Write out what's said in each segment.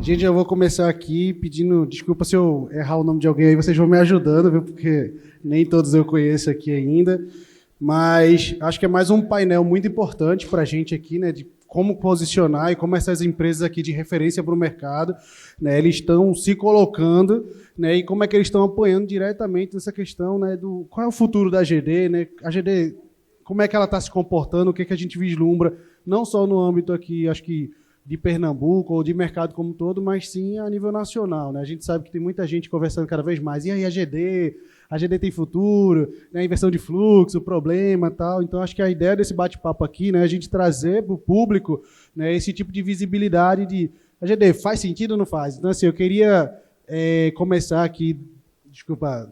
Gente, eu vou começar aqui pedindo desculpa se eu errar o nome de alguém aí, vocês vão me ajudando, viu? Porque nem todos eu conheço aqui ainda. Mas acho que é mais um painel muito importante para a gente aqui, né? De como posicionar e como essas empresas aqui de referência para o mercado, né? Eles estão se colocando, né? E como é que eles estão apoiando diretamente nessa questão, né? Do qual é o futuro da GD, né? A GD, como é que ela está se comportando, o que é que a gente vislumbra, não só no âmbito aqui, acho que de Pernambuco ou de mercado como um todo, mas sim a nível nacional, né? A gente sabe que tem muita gente conversando cada vez mais. E aí a GD tem futuro, né? Inversão de fluxo, problema, tal. Então acho que a ideia desse bate-papo aqui, né, é a gente trazer para o público, né, esse tipo de visibilidade de a GD faz sentido ou não faz. Então assim, eu queria começar aqui, desculpa,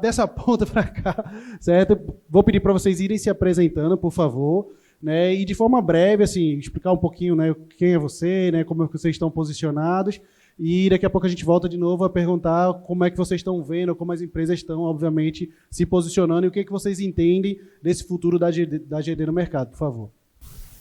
dessa ponta para cá, certo? Vou pedir para vocês irem se apresentando, por favor. Né, e de forma breve, assim, explicar um pouquinho, né, quem é você, né, como é que vocês estão posicionados, e daqui a pouco a gente volta de novo a perguntar como é que vocês estão vendo, como as empresas estão, obviamente, se posicionando e o que é que vocês entendem desse futuro da GD no mercado, por favor.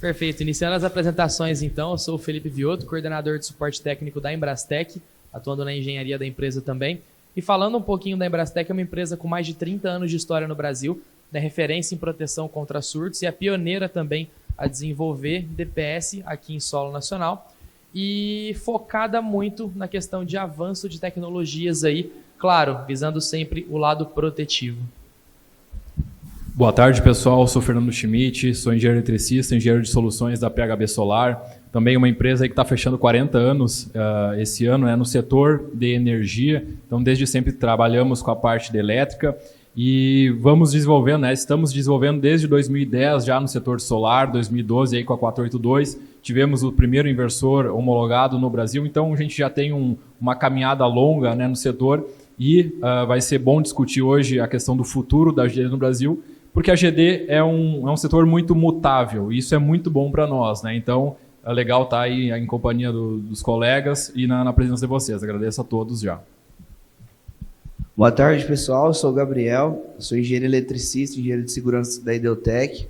Perfeito. Iniciando as apresentações, então, eu sou o Felipe Viotto, coordenador de suporte técnico da Embrastec, atuando na engenharia da empresa também. E falando um pouquinho da Embrastec, é uma empresa com mais de 30 anos de história no Brasil, né, referência em proteção contra surtos e a pioneira também a desenvolver DPS aqui em solo nacional e focada muito na questão de avanço de tecnologias aí, claro, visando sempre o lado protetivo. Boa tarde, pessoal. Sou Fernando Schmidt, sou engenheiro eletricista, engenheiro de soluções da PHB Solar. Também uma empresa aí que está fechando 40 anos esse ano, no setor de energia. Então, desde sempre trabalhamos com a parte de elétrica. E vamos desenvolvendo, né? Estamos desenvolvendo desde 2010 já no setor solar, 2012 aí com a 482, tivemos o primeiro inversor homologado no Brasil, então a gente já tem uma caminhada longa, né, no setor e vai ser bom discutir hoje a questão do futuro da GD no Brasil, porque a GD é um setor muito mutável e isso é muito bom para nós, né? Então é legal estar aí em companhia dos colegas e na presença de vocês. Agradeço a todos já. Boa tarde, pessoal. Eu sou o Gabriel, sou engenheiro eletricista, engenheiro de segurança da Ideotec.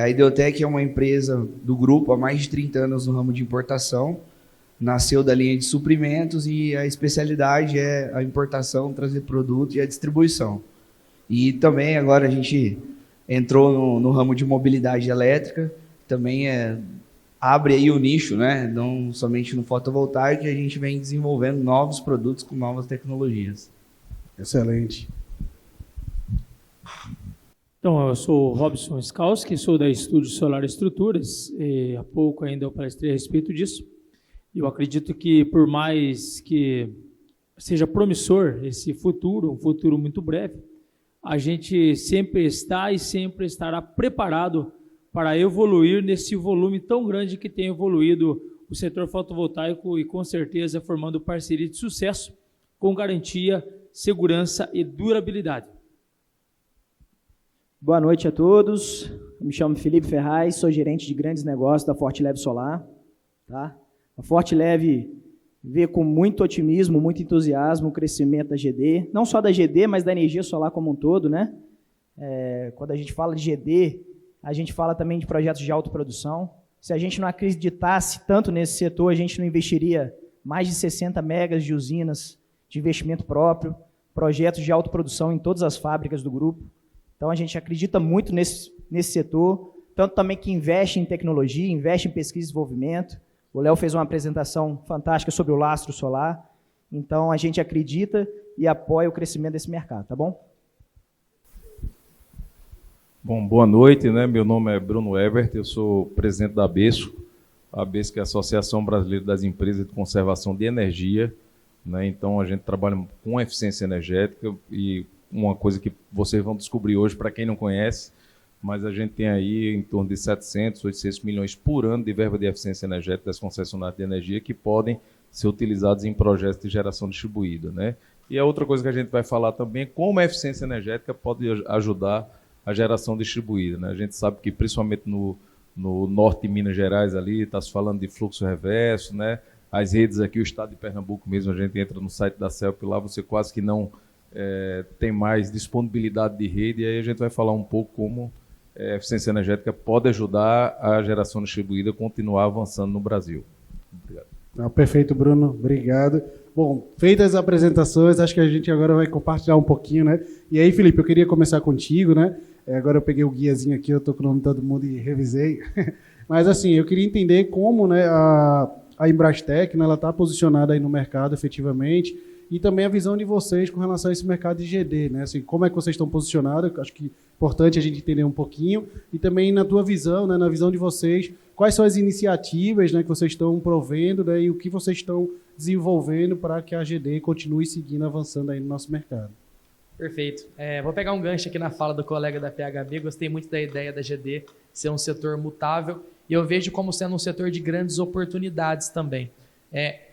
A Ideotec é uma empresa do grupo há mais de 30 anos no ramo de importação. Nasceu da linha de suprimentos e a especialidade é a importação, trazer produto e a distribuição. E também agora a gente entrou no ramo de mobilidade elétrica, também abre aí o nicho, né? Não somente no fotovoltaico, e a gente vem desenvolvendo novos produtos com novas tecnologias. Excelente. Então, eu sou o Robson Skalski, sou da Estúdio Solar Estruturas, e há pouco ainda eu palestrei a respeito disso. Eu acredito que, por mais que seja promissor esse futuro, um futuro muito breve, a gente sempre está e sempre estará preparado para evoluir nesse volume tão grande que tem evoluído o setor fotovoltaico e, com certeza, formando parceria de sucesso com garantia, segurança e durabilidade. Boa noite a todos. Eu me chamo Felipe Ferraz, sou gerente de grandes negócios da Fortileve Solar. Tá? A Fortileve vê com muito otimismo, muito entusiasmo o crescimento da GD, não só da GD, mas da energia solar como um todo, né? Quando a gente fala de GD, a gente fala também de projetos de autoprodução. Se a gente não acreditasse tanto nesse setor, a gente não investiria mais de 60 megas de usinas de investimento próprio, projetos de autoprodução em todas as fábricas do grupo. Então, a gente acredita muito nesse setor, tanto também que investe em tecnologia, investe em pesquisa e desenvolvimento. O Léo fez uma apresentação fantástica sobre o lastro solar. Então, a gente acredita e apoia o crescimento desse mercado, tá bom? Bom, boa noite, né? Meu nome é Bruno Evert, eu sou presidente da ABESCO. A ABESCO é a Associação Brasileira das Empresas de Conservação de Energia, né? Então, a gente trabalha com eficiência energética e uma coisa que vocês vão descobrir hoje, para quem não conhece, mas a gente tem aí em torno de 700, 800 milhões por ano de verba de eficiência energética das concessionárias de energia que podem ser utilizados em projetos de geração distribuída, né? E a outra coisa que a gente vai falar também é como a eficiência energética pode ajudar a geração distribuída, né? A gente sabe que, principalmente no norte de Minas Gerais, ali, está se falando de fluxo reverso, né? As redes aqui, o estado de Pernambuco mesmo, a gente entra no site da CELP lá, você quase que não tem mais disponibilidade de rede, e aí a gente vai falar um pouco como a eficiência energética pode ajudar a geração distribuída a continuar avançando no Brasil. Obrigado. Não, perfeito, Bruno. Obrigado. Bom, feitas as apresentações, acho que a gente agora vai compartilhar um pouquinho, né? E aí, Felipe, eu queria começar contigo, né? Agora eu peguei o guiazinho aqui, eu estou com o nome de todo mundo e revisei. Mas, assim, eu queria entender como, né, a Embrastec, né, ela está posicionada aí no mercado, efetivamente, e também a visão de vocês com relação a esse mercado de GD, né? Assim, como é que vocês estão posicionados? Acho que é importante a gente entender um pouquinho. E também na tua visão, né, na visão de vocês, quais são as iniciativas, né, que vocês estão provendo, né, e o que vocês estão desenvolvendo para que a GD continue seguindo, avançando aí no nosso mercado. Perfeito. Vou pegar um gancho aqui na fala do colega da PHB. Gostei muito da ideia da GD ser um setor mutável e eu vejo como sendo um setor de grandes oportunidades também.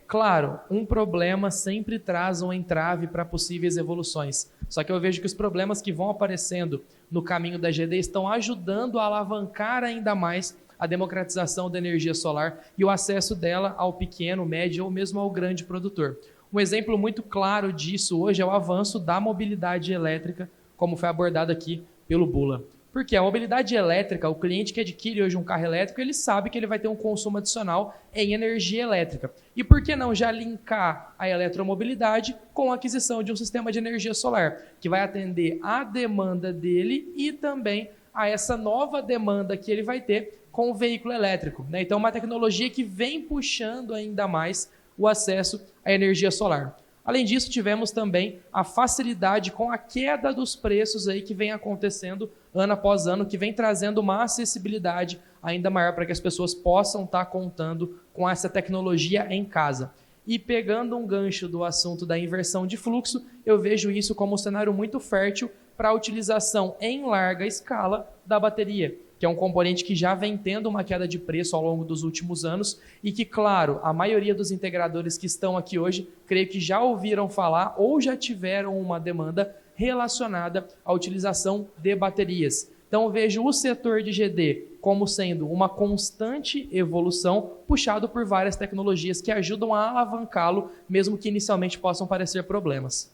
Claro, um problema sempre traz um entrave para possíveis evoluções. Só que eu vejo que os problemas que vão aparecendo no caminho da GD estão ajudando a alavancar ainda mais a democratização da energia solar e o acesso dela ao pequeno, médio ou mesmo ao grande produtor. Um exemplo muito claro disso hoje é o avanço da mobilidade elétrica, como foi abordado aqui pelo Bula. Porque a mobilidade elétrica, o cliente que adquire hoje um carro elétrico, ele sabe que ele vai ter um consumo adicional em energia elétrica. E por que não já linkar a eletromobilidade com a aquisição de um sistema de energia solar, que vai atender à demanda dele e também a essa nova demanda que ele vai ter com o veículo elétrico, né? Então, uma tecnologia que vem puxando ainda mais o acesso à energia solar. Além disso, tivemos também a facilidade com a queda dos preços aí que vem acontecendo ano após ano, que vem trazendo uma acessibilidade ainda maior para que as pessoas possam estar contando com essa tecnologia em casa. E pegando um gancho do assunto da inversão de fluxo, eu vejo isso como um cenário muito fértil para a utilização em larga escala da bateria, que é um componente que já vem tendo uma queda de preço ao longo dos últimos anos e que, claro, a maioria dos integradores que estão aqui hoje, creio que já ouviram falar ou já tiveram uma demanda relacionada à utilização de baterias. Então, eu vejo o setor de GD como sendo uma constante evolução puxado por várias tecnologias que ajudam a alavancá-lo, mesmo que inicialmente possam parecer problemas.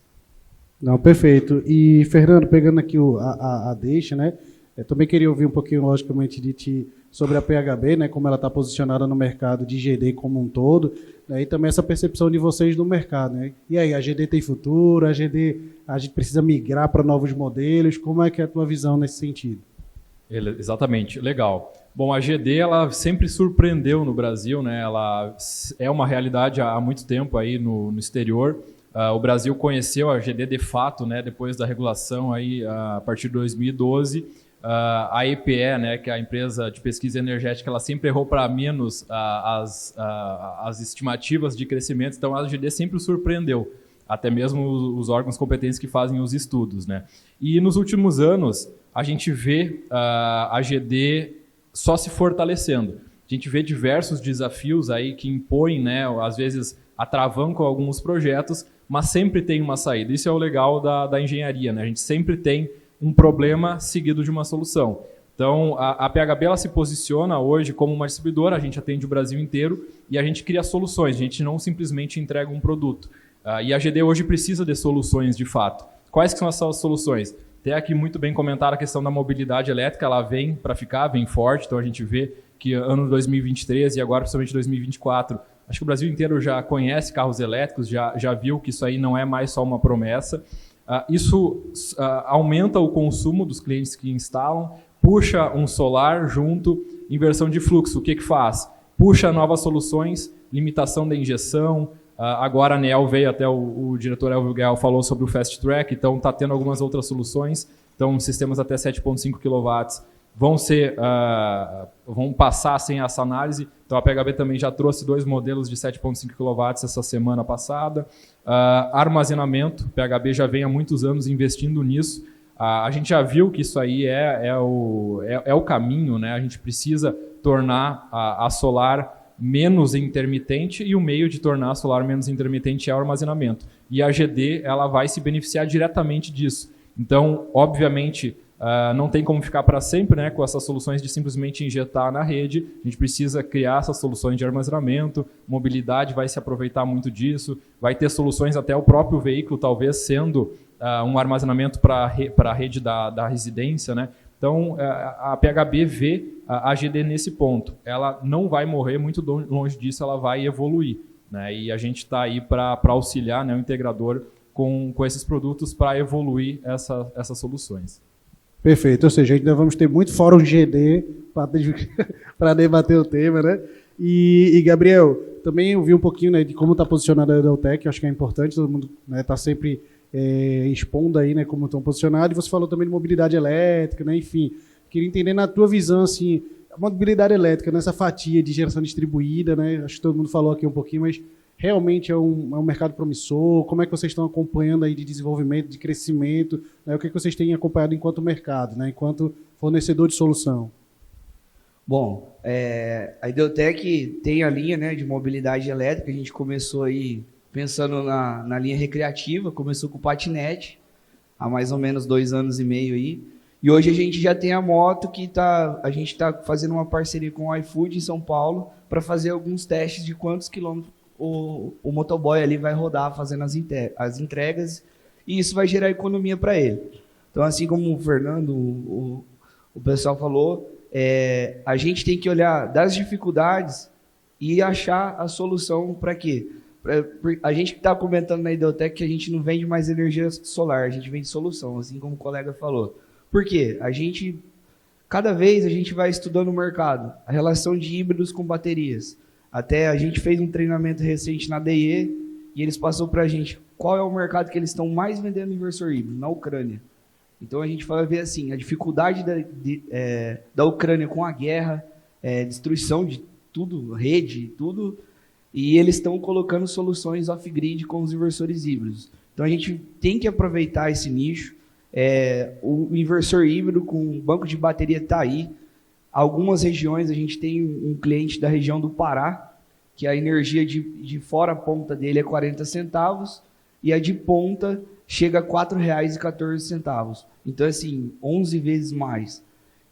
Não, perfeito. E, Fernando, pegando aqui a deixa, né? Eu também queria ouvir um pouquinho, logicamente, de ti sobre a PHB, né, como ela está posicionada no mercado de GD como um todo, né, e também essa percepção de vocês no mercado. Né? E aí, a GD tem futuro? A gente precisa migrar para novos modelos? Como é que é a tua visão nesse sentido? Exatamente, legal. Bom, a GD ela sempre surpreendeu no Brasil, né? Ela é uma realidade há muito tempo aí no exterior. O Brasil conheceu a GD de fato, né, depois da regulação aí, a partir de 2012. A EPE, né, que é a empresa de pesquisa energética, ela sempre errou para menos as estimativas de crescimento, então a GD sempre surpreendeu, até mesmo os órgãos competentes que fazem os estudos. Né? E nos últimos anos, a gente vê a GD só se fortalecendo. A gente vê diversos desafios aí que impõem, né, às vezes atravancam alguns projetos, mas sempre tem uma saída. Isso é o legal da engenharia, né? A gente sempre tem um problema seguido de uma solução. Então, a PHB ela se posiciona hoje como uma distribuidora, a gente atende o Brasil inteiro e a gente cria soluções, a gente não simplesmente entrega um produto. E a GD hoje precisa de soluções de fato. Quais que são essas soluções? Até aqui muito bem comentada a questão da mobilidade elétrica, ela vem para ficar, vem forte, então a gente vê que ano 2023 e agora principalmente 2024, acho que o Brasil inteiro já conhece carros elétricos, já viu que isso aí não é mais só uma promessa. Isso aumenta o consumo dos clientes que instalam, puxa um solar junto, inversão de fluxo. O que faz? Puxa novas soluções, limitação da injeção. Agora a ANEEL veio, até o diretor Elvio Gael falou sobre o Fast Track, então está tendo algumas outras soluções. Então, sistemas até 7,5 kW vão passar sem essa análise. Então, a PHB também já trouxe 2 modelos de 7,5 kW essa semana passada. Armazenamento, a PHB já vem há muitos anos investindo nisso. A gente já viu que isso aí é o caminho, né? A gente precisa tornar a solar menos intermitente e o meio de tornar a solar menos intermitente é o armazenamento. E a GD ela vai se beneficiar diretamente disso. Então, obviamente, não tem como ficar para sempre, né, com essas soluções de simplesmente injetar na rede. A gente precisa criar essas soluções de armazenamento, mobilidade vai se aproveitar muito disso, vai ter soluções até o próprio veículo, talvez sendo um armazenamento para a rede da residência. Né? Então, a PHB vê a GD nesse ponto. Ela não vai morrer, muito longe disso, ela vai evoluir. né? E a gente está aí para auxiliar, né, o integrador com esses produtos para evoluir essas soluções. Perfeito, ou seja, ainda vamos ter muito fórum GD para debater o tema, né? E Gabriel, também eu vi um pouquinho, né, de como está posicionada a EDELTEC, acho que é importante, todo mundo está, né, sempre expondo aí, né, como estão posicionados, e você falou também de mobilidade elétrica, né, enfim, queria entender na tua visão, assim, a mobilidade elétrica nessa fatia de geração distribuída, né, acho que todo mundo falou aqui um pouquinho, mas realmente é um mercado promissor, como é que vocês estão acompanhando aí de desenvolvimento, de crescimento, né, o que vocês têm acompanhado enquanto mercado, né, enquanto fornecedor de solução? Bom, a EDELTEC tem a linha, né, de mobilidade elétrica. A gente começou aí pensando na linha recreativa, começou com o patinete, há mais ou menos 2 anos e meio aí. E hoje a gente já tem a moto que a gente está fazendo uma parceria com o iFood em São Paulo para fazer alguns testes de quantos quilômetros o motoboy ali vai rodar fazendo as entregas, e isso vai gerar economia para ele. Então, assim como o Fernando, o pessoal falou, a gente tem que olhar das dificuldades e achar a solução para quê? A gente está comentando na EDELTEC que a gente não vende mais energia solar, a gente vende solução, assim como o colega falou. Por quê? Cada vez a gente vai estudando o mercado, a relação de híbridos com baterias. Até a gente fez um treinamento recente na DE e eles passaram para a gente qual é o mercado que eles estão mais vendendo inversor híbrido, na Ucrânia. Então a gente vai ver assim, a dificuldade da Ucrânia com a guerra, destruição de tudo, rede, tudo, e eles estão colocando soluções off-grid com os inversores híbridos. Então a gente tem que aproveitar esse nicho. O inversor híbrido com banco de bateria está aí. Algumas regiões, a gente tem um cliente da região do Pará, que a energia de fora a ponta dele é 40 centavos, e a de ponta chega a R$ 4,14. Então, assim, 11 vezes mais.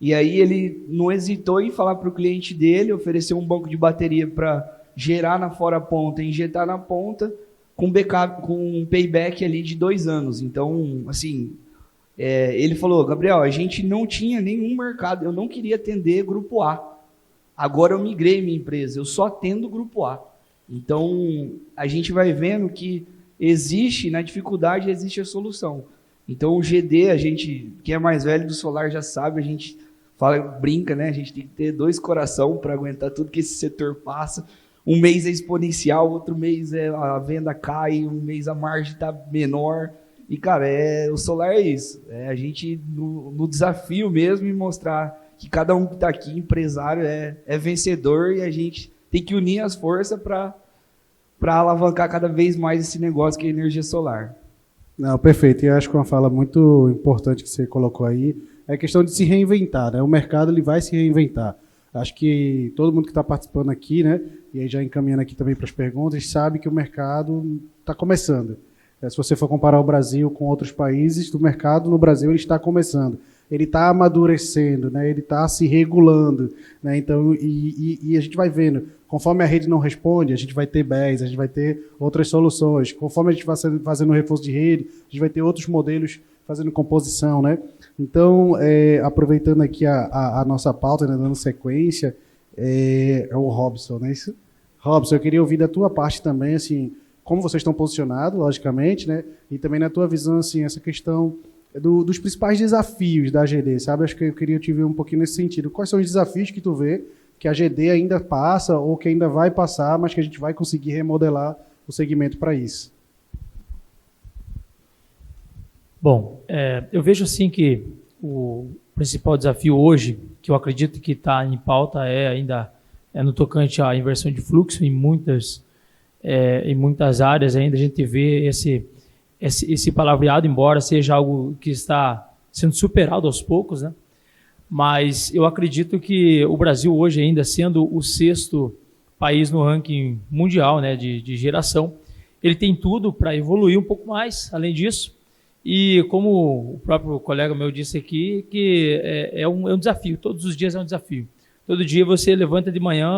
E aí ele não hesitou em falar para o cliente dele, oferecer um banco de bateria para gerar na fora ponta, injetar na ponta, com backup, com um payback ali de 2 anos. Então, assim, ele falou, Gabriel, a gente não tinha nenhum mercado, eu não queria atender grupo A. Agora eu migrei minha empresa, eu só atendo grupo A. Então, a gente vai vendo que na dificuldade existe a solução. Então o GD, a gente, quem é mais velho do solar já sabe, a gente brinca, né? A gente tem que ter 2 corações para aguentar tudo que esse setor passa. Um mês é exponencial, outro mês a venda cai, um mês a margem está menor. E, cara, o solar é isso. A gente, no desafio mesmo, e mostrar que cada um que está aqui, empresário, é vencedor, e a gente tem que unir as forças para alavancar cada vez mais esse negócio que é a energia solar. Não, perfeito. E eu acho que uma fala muito importante que você colocou aí é a questão de se reinventar, né? O mercado ele vai se reinventar. Acho que todo mundo que está participando aqui, né, e aí já encaminhando aqui também para as perguntas, sabe que o mercado está começando. Se você for comparar o Brasil com outros países, o mercado no Brasil ele está começando. Ele está amadurecendo, né? Ele está se regulando, né? Então, e a gente vai vendo, conforme a rede não responde, a gente vai ter BES, a gente vai ter outras soluções. Conforme a gente vai fazendo reforço de rede, a gente vai ter outros modelos fazendo composição, né? Então, aproveitando aqui a nossa pauta, né, dando sequência, é o Robson, né? Robson, eu queria ouvir da tua parte também, assim, como vocês estão posicionados, logicamente, né? E também na tua visão, assim, essa questão dos principais desafios da GD, sabe? Acho que eu queria te ver um pouquinho nesse sentido. Quais são os desafios que tu vê que a GD ainda passa ou que ainda vai passar, mas que a gente vai conseguir remodelar o segmento para isso? Bom, eu vejo assim que o principal desafio hoje, que eu acredito que está em pauta, ainda no tocante à inversão de fluxo em muitas áreas. Ainda a gente vê esse palavreado, embora seja algo que está sendo superado aos poucos, né? Mas eu acredito que o Brasil hoje, ainda sendo o 6º país no ranking mundial, né, de geração, ele tem tudo para evoluir um pouco mais, além disso. E como o próprio colega meu disse aqui, que é um desafio, todos os dias é um desafio. Todo dia você levanta de manhã,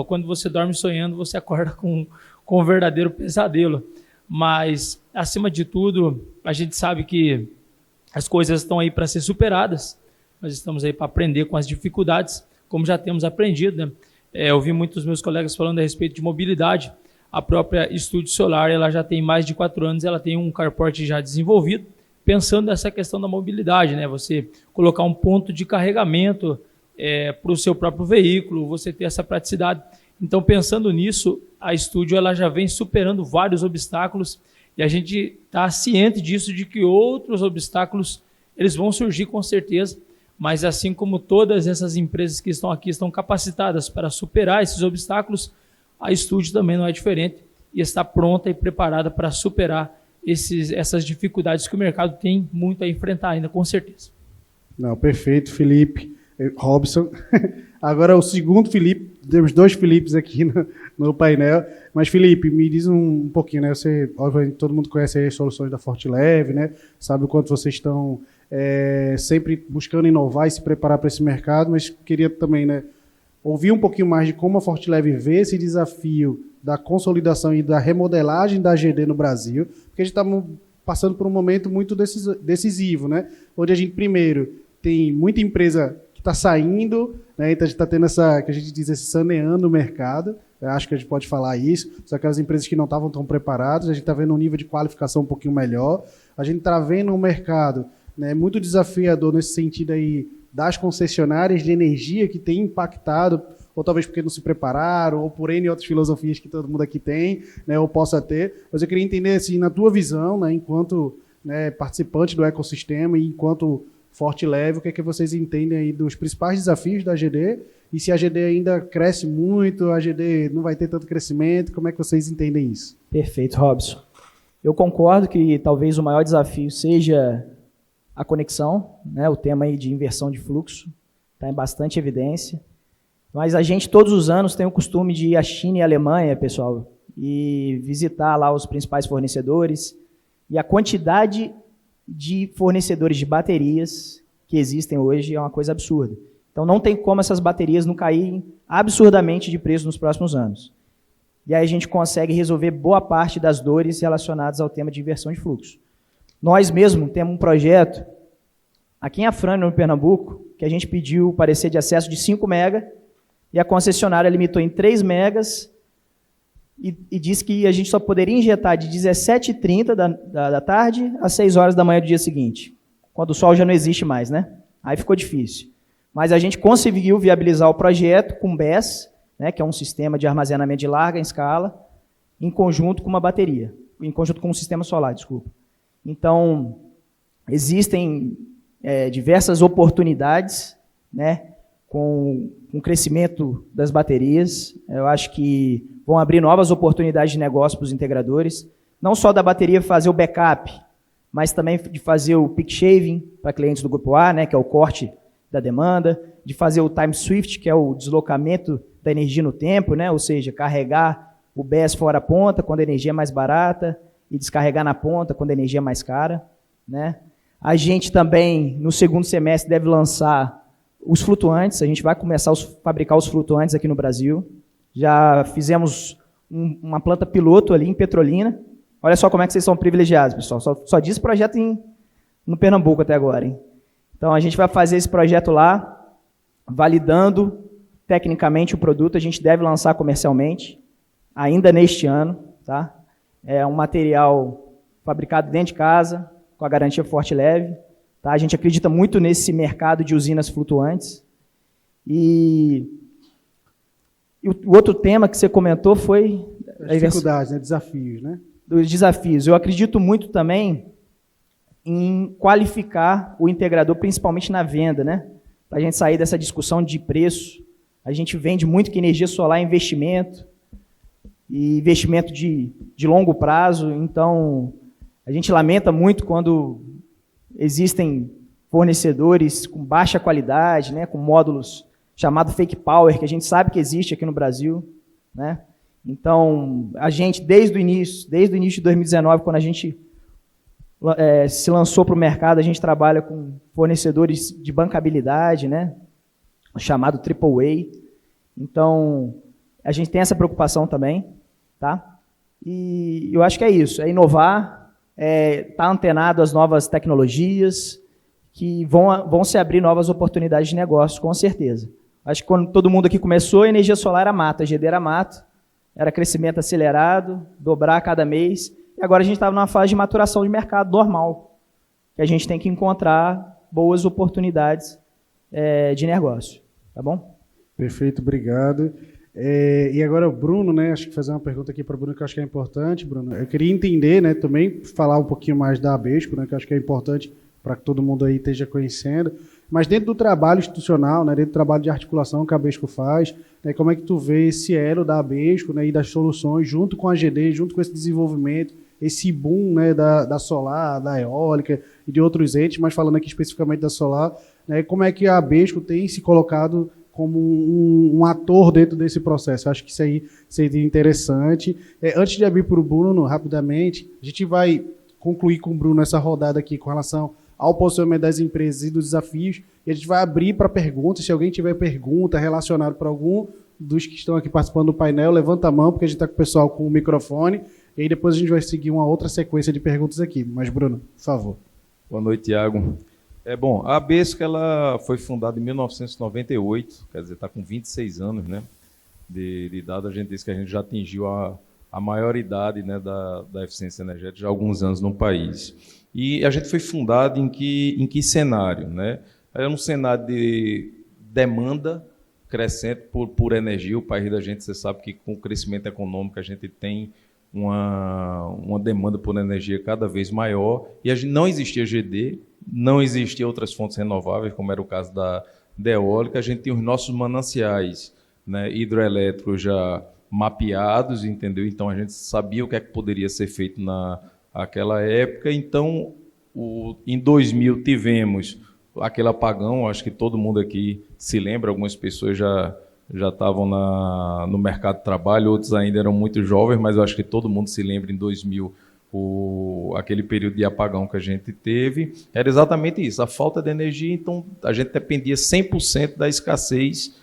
quando você dorme sonhando, você acorda com um verdadeiro pesadelo. Mas, acima de tudo, a gente sabe que as coisas estão aí para ser superadas. Nós estamos aí para aprender com as dificuldades, como já temos aprendido, né? Eu vi muitos meus colegas falando a respeito de mobilidade. a própria Estúdio Solar, ela já tem mais de 4 anos, ela tem um carport já desenvolvido, pensando nessa questão da mobilidade, né? Você colocar um ponto de carregamento para o seu próprio veículo, você ter essa praticidade. Então, pensando nisso, a Estúdio ela já vem superando vários obstáculos e a gente está ciente disso, de que outros obstáculos eles vão surgir com certeza, mas assim como todas essas empresas que estão aqui estão capacitadas para superar esses obstáculos, a Estúdio também não é diferente e está pronta e preparada para superar essas dificuldades que o mercado tem muito a enfrentar ainda, com certeza. Não, perfeito, Felipe, Robson. Agora o segundo Felipe, temos 2 Filipes aqui no painel, mas Felipe, me diz um pouquinho, né? Você, obviamente, todo mundo conhece aí as soluções da Fortilev, né? Sabe o quanto vocês estão sempre buscando inovar e se preparar para esse mercado, mas queria também, né, ouvir um pouquinho mais de como a Fortilev vê esse desafio da consolidação e da remodelagem da AGD no Brasil, porque a gente está passando por um momento muito decisivo, né? Onde a gente, primeiro, tem muita empresa que está saindo, né? Então a gente está tendo que a gente diz, esse saneando o mercado. Eu acho que a gente pode falar isso. São aquelas empresas que não estavam tão preparadas, a gente está vendo um nível de qualificação um pouquinho melhor. A gente está vendo um mercado, né, muito desafiador nesse sentido aí das concessionárias de energia que tem impactado, ou talvez porque não se prepararam, ou por N outras filosofias que todo mundo aqui tem, né, ou possa ter. Mas eu queria entender, assim, na tua visão, né, enquanto, né, participante do ecossistema e enquanto Fortilev, o que é que vocês entendem aí dos principais desafios da AGD e se a AGD ainda cresce muito, a AGD não vai ter tanto crescimento, como é que vocês entendem isso? Perfeito, Robson. Eu concordo que talvez o maior desafio seja a conexão, né, o tema aí de inversão de fluxo, está em bastante evidência. Mas a gente, todos os anos, tem o costume de ir à China e à Alemanha, pessoal, e visitar lá os principais fornecedores. E a quantidade de fornecedores de baterias que existem hoje é uma coisa absurda. Então, não tem como essas baterias não caírem absurdamente de preço nos próximos anos. E aí a gente consegue resolver boa parte das dores relacionadas ao tema de inversão de fluxo. Nós mesmos temos um projeto aqui em Afrânio, no Pernambuco, que a gente pediu o parecer de acesso de 5 mega, e a concessionária limitou em 3 megas e disse que a gente só poderia injetar de 17h30 da tarde às 6 horas da manhã do dia seguinte, quando o sol já não existe mais, né? Aí ficou difícil. Mas a gente conseguiu viabilizar o projeto com BESS, né, que é um sistema de armazenamento de larga escala, em conjunto com uma bateria, em conjunto com um sistema solar, desculpa. Então, existem diversas oportunidades, né, com o crescimento das baterias. Eu acho que vão abrir novas oportunidades de negócio para os integradores, não só da bateria fazer o backup, mas também de fazer o peak shaving para clientes do grupo A, né, que é o corte da demanda, de fazer o time swift, que é o deslocamento da energia no tempo, né, ou seja, carregar o BESS fora a ponta quando a energia é mais barata e descarregar na ponta quando a energia é mais cara, né. A gente também, no segundo semestre, deve lançar os flutuantes. A gente vai começar a fabricar os flutuantes aqui no Brasil. Já fizemos uma planta piloto ali em Petrolina. Olha só como é que vocês são privilegiados, pessoal. Só diz projeto no Pernambuco até agora, hein? Então, a gente vai fazer esse projeto lá, validando tecnicamente o produto. A gente deve lançar comercialmente, ainda neste ano. Tá? É um material fabricado dentro de casa, com a garantia Fortilev. Tá? A gente acredita muito nesse mercado de usinas flutuantes. E o outro tema que você comentou foi... As dificuldades, né? Desafios, né? Dos desafios. Eu acredito muito também em qualificar o integrador, principalmente na venda, né? Para a gente sair dessa discussão de preço. A gente vende muito que energia solar é investimento, e investimento de longo prazo. Então, a gente lamenta muito quando existem fornecedores com baixa qualidade, né, com módulos chamado fake power, que a gente sabe que existe aqui no Brasil, né? Então, a gente, desde o início de 2019, quando a gente se lançou para o mercado, a gente trabalha com fornecedores de bancabilidade, né, chamado AAA. Então, a gente tem essa preocupação também, tá? E eu acho que é isso, é inovar, tá antenado às novas tecnologias, que vão se abrir novas oportunidades de negócio, com certeza. Acho que quando todo mundo aqui começou, a energia solar era mato, a GD era mato, era crescimento acelerado, dobrar a cada mês, e agora a gente estava numa fase de maturação de mercado normal, que a gente tem que encontrar boas oportunidades de negócio, tá bom? Perfeito, obrigado. E agora o Bruno, né? Acho que fazer uma pergunta aqui para o Bruno que eu acho que é importante, Bruno. Eu queria entender, né? Também falar um pouquinho mais da Abesco, né? Que eu acho que é importante para que todo mundo aí esteja conhecendo. Mas dentro do trabalho institucional, né? Dentro do trabalho de articulação que a Abesco faz, né? Como é que tu vê esse elo da Abesco, né? E das soluções junto com a GD, junto com esse desenvolvimento, esse boom, né? Da solar, da eólica e de outros entes, mas falando aqui especificamente da solar, né? Como é que a Abesco tem se colocado como um ator dentro desse processo? Eu acho que isso aí seria interessante. Antes de abrir para o Bruno, rapidamente, a gente vai concluir com o Bruno essa rodada aqui com relação ao posicionamento das empresas e dos desafios, e a gente vai abrir para perguntas. Se alguém tiver pergunta relacionada para algum dos que estão aqui participando do painel, levanta a mão, porque a gente está com o pessoal com o microfone, e aí depois a gente vai seguir uma outra sequência de perguntas aqui. Mas, Bruno, por favor. Boa noite, Tiago. Bom, a Abesco ela foi fundada em 1998, quer dizer, está com 26 anos, né, de idade. A gente disse que a gente já atingiu a maioridade, né, da eficiência energética já há alguns anos no país. E a gente foi fundado em que cenário? Né? Era um cenário de demanda crescente por energia. O país da gente, você sabe que com o crescimento econômico a gente tem uma demanda por energia cada vez maior, e a gente não existia GD, não existiam outras fontes renováveis, como era o caso da eólica. A gente tinha os nossos mananciais, né, hidroelétricos já mapeados, entendeu? Então a gente sabia o que é que poderia ser feito naquela época. Então, em 2000 tivemos aquele apagão, acho que todo mundo aqui se lembra, algumas pessoas já estavam no mercado de trabalho, outros ainda eram muito jovens, mas eu acho que todo mundo se lembra em 2000 aquele período de apagão que a gente teve. Era exatamente isso, a falta de energia. Então a gente dependia 100% da escassez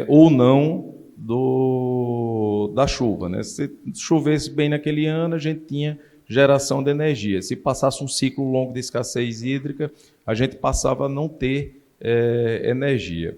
ou não da chuva, né? Se chovesse bem naquele ano, a gente tinha geração de energia. Se passasse um ciclo longo de escassez hídrica, a gente passava a não ter energia.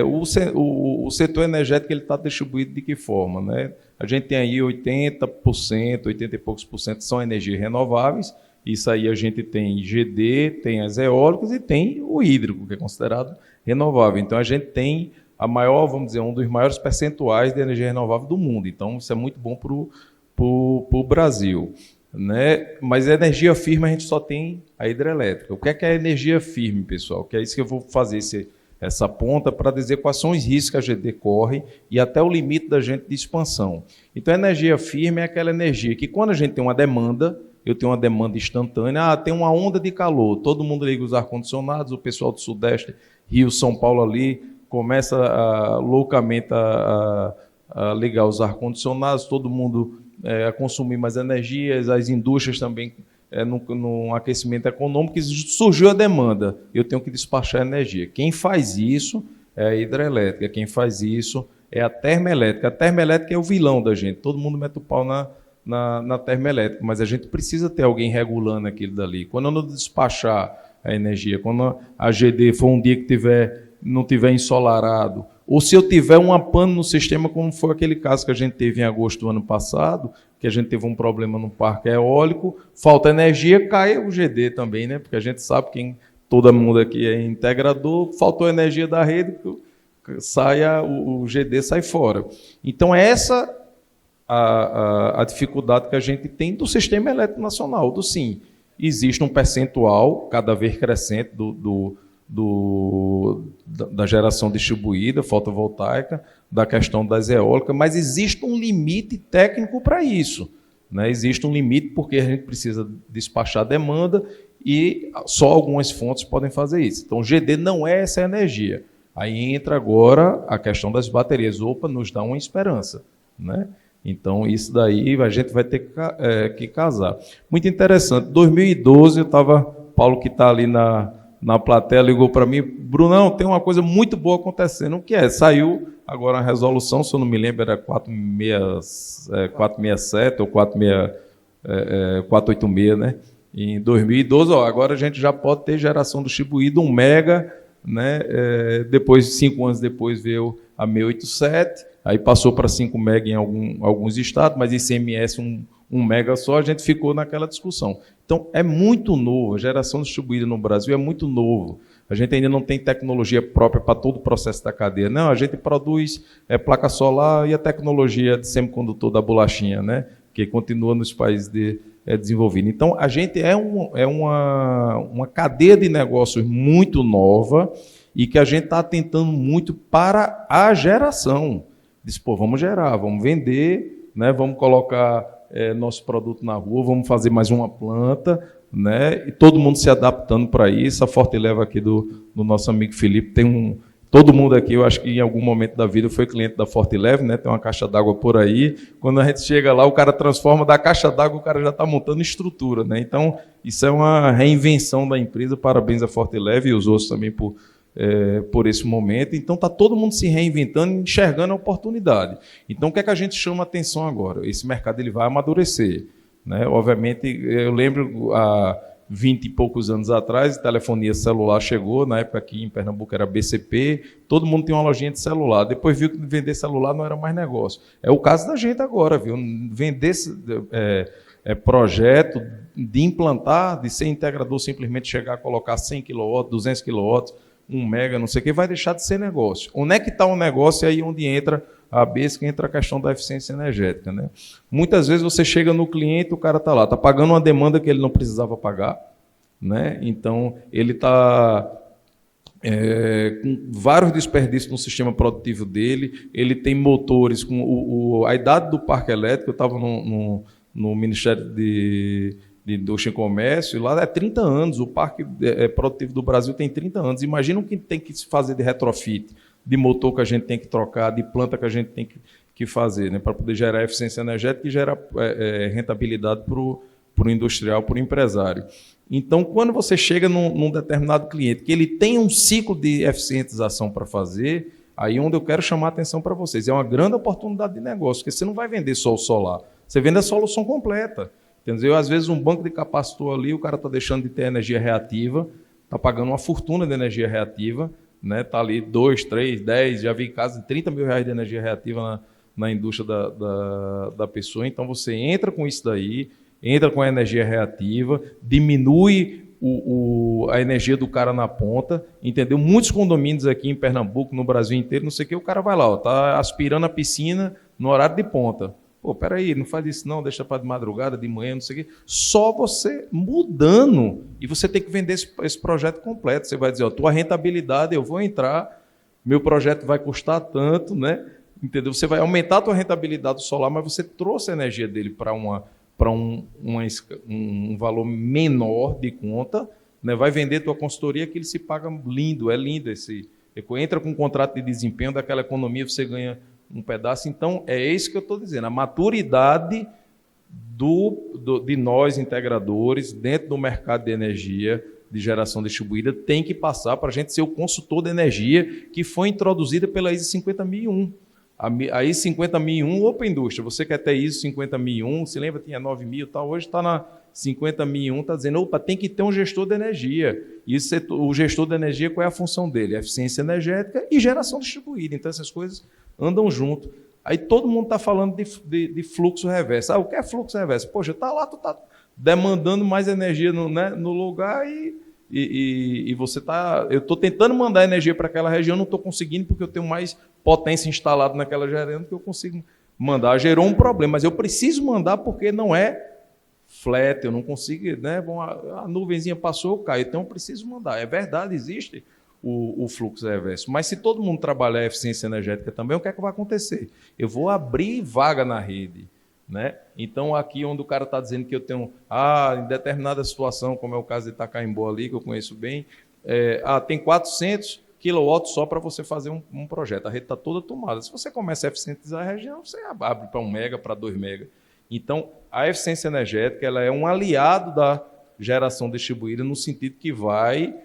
O setor energético está distribuído de que forma? Né? A gente tem aí 80%, 80 e poucos por cento são energias renováveis. Isso aí a gente tem GD, tem as eólicas e tem o hídrico, que é considerado renovável. Então a gente tem a maior, vamos dizer, um dos maiores percentuais de energia renovável do mundo. Então isso é muito bom para o Brasil. Né? Mas a energia firme a gente só tem a hidrelétrica. O que é a energia firme, pessoal? Que é isso que eu vou fazer essa ponta para dizer quais são os riscos que a GD corre e até o limite da gente de expansão. Então, a energia firme é aquela energia que, quando a gente tem uma demanda, eu tenho uma demanda instantânea, tem uma onda de calor, todo mundo liga os ar-condicionados, o pessoal do Sudeste, Rio, São Paulo ali, começa loucamente a ligar os ar-condicionados, todo mundo a consumir mais energias, as indústrias também num aquecimento econômico, surgiu a demanda, eu tenho que despachar energia. Quem faz isso é a hidrelétrica, quem faz isso é a termoelétrica. A termoelétrica é o vilão da gente, todo mundo mete o pau na termoelétrica, mas a gente precisa ter alguém regulando aquilo dali. Quando eu não despachar a energia, quando a GD for um dia que não tiver ensolarado, ou se eu tiver uma pane no sistema, como foi aquele caso que a gente teve em agosto do ano passado, que a gente teve um problema no parque eólico, falta energia, cai o GD também, né? Porque a gente sabe que todo mundo aqui é integrador, faltou energia da rede, o GD sai fora. Então essa a dificuldade que a gente tem do sistema elétrico nacional, do SIM. Existe um percentual cada vez crescente da geração distribuída, fotovoltaica, da questão das eólicas, mas existe um limite técnico para isso. Né? Existe um limite porque a gente precisa despachar a demanda e só algumas fontes podem fazer isso. Então, o GD não é essa energia. Aí entra agora a questão das baterias. Opa, nos dá uma esperança. Né? Então, isso daí a gente vai ter que casar. Muito interessante. Em 2012, Paulo, que está ali na plateia, ligou para mim: Brunão, tem uma coisa muito boa acontecendo. O que é? Saiu agora a resolução, se eu não me lembro, era 467 ou 486, né? Em 2012, agora a gente já pode ter geração distribuída, 1 mega, né? Depois, 5 anos depois, veio a 687, aí passou para 5 mega em alguns estados, mas ICMS 1 mega só, a gente ficou naquela discussão. Então, é muito novo, a geração distribuída no Brasil é muito novo. A gente ainda não tem tecnologia própria para todo o processo da cadeia. Não, a gente produz placa solar e a tecnologia de semicondutor da bolachinha, né? Que continua nos países desenvolvidos. Então, a gente é uma cadeia de negócios muito nova e que a gente está atentando muito para a geração. Diz, pô, vamos gerar, vamos vender, né? Vamos colocar nosso produto na rua, vamos fazer mais uma planta, né? E todo mundo se adaptando para isso. A Fortileva aqui do nosso amigo Felipe tem todo mundo aqui, eu acho que em algum momento da vida foi cliente da Fortileva, né? Tem uma caixa d'água por aí. Quando a gente chega lá, o cara transforma da caixa d'água, o cara já está montando estrutura, né? Então, isso é uma reinvenção da empresa. Parabéns à Fortileva e os outros também por esse momento. Então, está todo mundo se reinventando e enxergando a oportunidade. Então, o que é que a gente chama a atenção agora? Esse mercado ele vai amadurecer, né? Obviamente, eu lembro há 20 e poucos anos atrás, a telefonia celular chegou, na época aqui em Pernambuco era BCP, todo mundo tinha uma lojinha de celular, depois viu que vender celular não era mais negócio. É o caso da gente agora, viu? Vender projeto de implantar, de ser integrador, simplesmente chegar a colocar 100 kW, 200 kW, 1 mega, não sei o que, vai deixar de ser negócio. Onde é que está o negócio? É aí onde entra a basic, entra a questão da eficiência energética, né? Muitas vezes você chega no cliente, o cara está lá, está pagando uma demanda que ele não precisava pagar, né? Então, ele está com vários desperdícios no sistema produtivo dele, ele tem motores, com a idade do parque elétrico, eu estava no Ministério de Indústria e Comércio, e lá é 30 anos, o parque produtivo do Brasil tem 30 anos. Imagina o que tem que se fazer de retrofit, de motor que a gente tem que trocar, de planta que a gente tem que fazer, né, para poder gerar eficiência energética e gerar rentabilidade para o industrial, para o empresário. Então, quando você chega num determinado cliente que ele tem um ciclo de eficientização para fazer, aí é onde eu quero chamar a atenção para vocês. É uma grande oportunidade de negócio, porque você não vai vender só o solar, você vende a solução completa. Entendeu? Às vezes um banco de capacitor ali, o cara está deixando de ter energia reativa, está pagando uma fortuna de energia reativa, né? Está ali 2, 3, 10, já vi casos de 30 mil reais de energia reativa na indústria da pessoa. Então você entra com isso daí, entra com a energia reativa, diminui a energia do cara na ponta, entendeu? Muitos condomínios aqui em Pernambuco, no Brasil inteiro, não sei o que, o cara vai lá, está aspirando a piscina no horário de ponta. Pô, peraí, não faz isso não, deixa para de madrugada, de manhã, não sei o quê. Só você mudando, e você tem que vender esse projeto completo. Você vai dizer, ó, tua rentabilidade, eu vou entrar, meu projeto vai custar tanto, né? Entendeu? Você vai aumentar a tua rentabilidade do solar, mas você trouxe a energia dele para um valor menor de conta, né? Vai vender tua consultoria que ele se paga lindo, é lindo esse. Entra com um contrato de desempenho, daquela economia você ganha um pedaço. Então, é isso que eu estou dizendo. A maturidade de nós, integradores, dentro do mercado de energia, de geração distribuída, tem que passar para a gente ser o consultor de energia que foi introduzida pela ISO 50001. A ISO 50001, Open Indústria, você quer ter ISO 50001, se lembra, tinha 9.000 e tal, hoje está na 50.001, está dizendo, opa, tem que ter um gestor de energia. O gestor de energia, qual é a função dele? Eficiência energética e geração distribuída. Então, essas coisas andam junto. Aí todo mundo está falando de fluxo reverso. O que é fluxo reverso? Poxa, está lá, tu está demandando mais energia no lugar e você está... Eu estou tentando mandar energia para aquela região, não estou conseguindo porque eu tenho mais potência instalada naquela região que eu consigo mandar. Gerou um problema, mas eu preciso mandar porque não é flat, eu não consigo, né? A nuvenzinha passou, eu caio, então eu preciso mandar. É verdade, existe o fluxo reverso. Mas se todo mundo trabalhar a eficiência energética também, o que é que vai acontecer? Eu vou abrir vaga na rede, né? Então, aqui onde o cara está dizendo que eu tenho, em determinada situação, como é o caso de Itacaimbó ali, que eu conheço bem, tem 400 kW só para você fazer um projeto. A rede está toda tomada. Se você começa a eficientizar a região, você abre para 1 mega, para 2 mega. Então, a eficiência energética ela é um aliado da geração distribuída no sentido que vai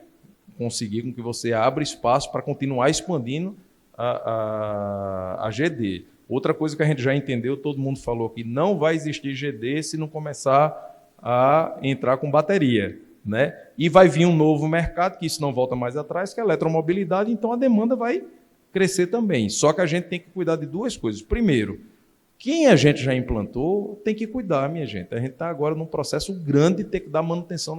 conseguir com que você abra espaço para continuar expandindo a GD. Outra coisa que a gente já entendeu, todo mundo falou que não vai existir GD se não começar a entrar com bateria, né? E vai vir um novo mercado, que isso não volta mais atrás, que é a eletromobilidade, então a demanda vai crescer também. Só que a gente tem que cuidar de duas coisas. Primeiro, quem a gente já implantou tem que cuidar, minha gente. A gente está agora num processo grande de ter que dar manutenção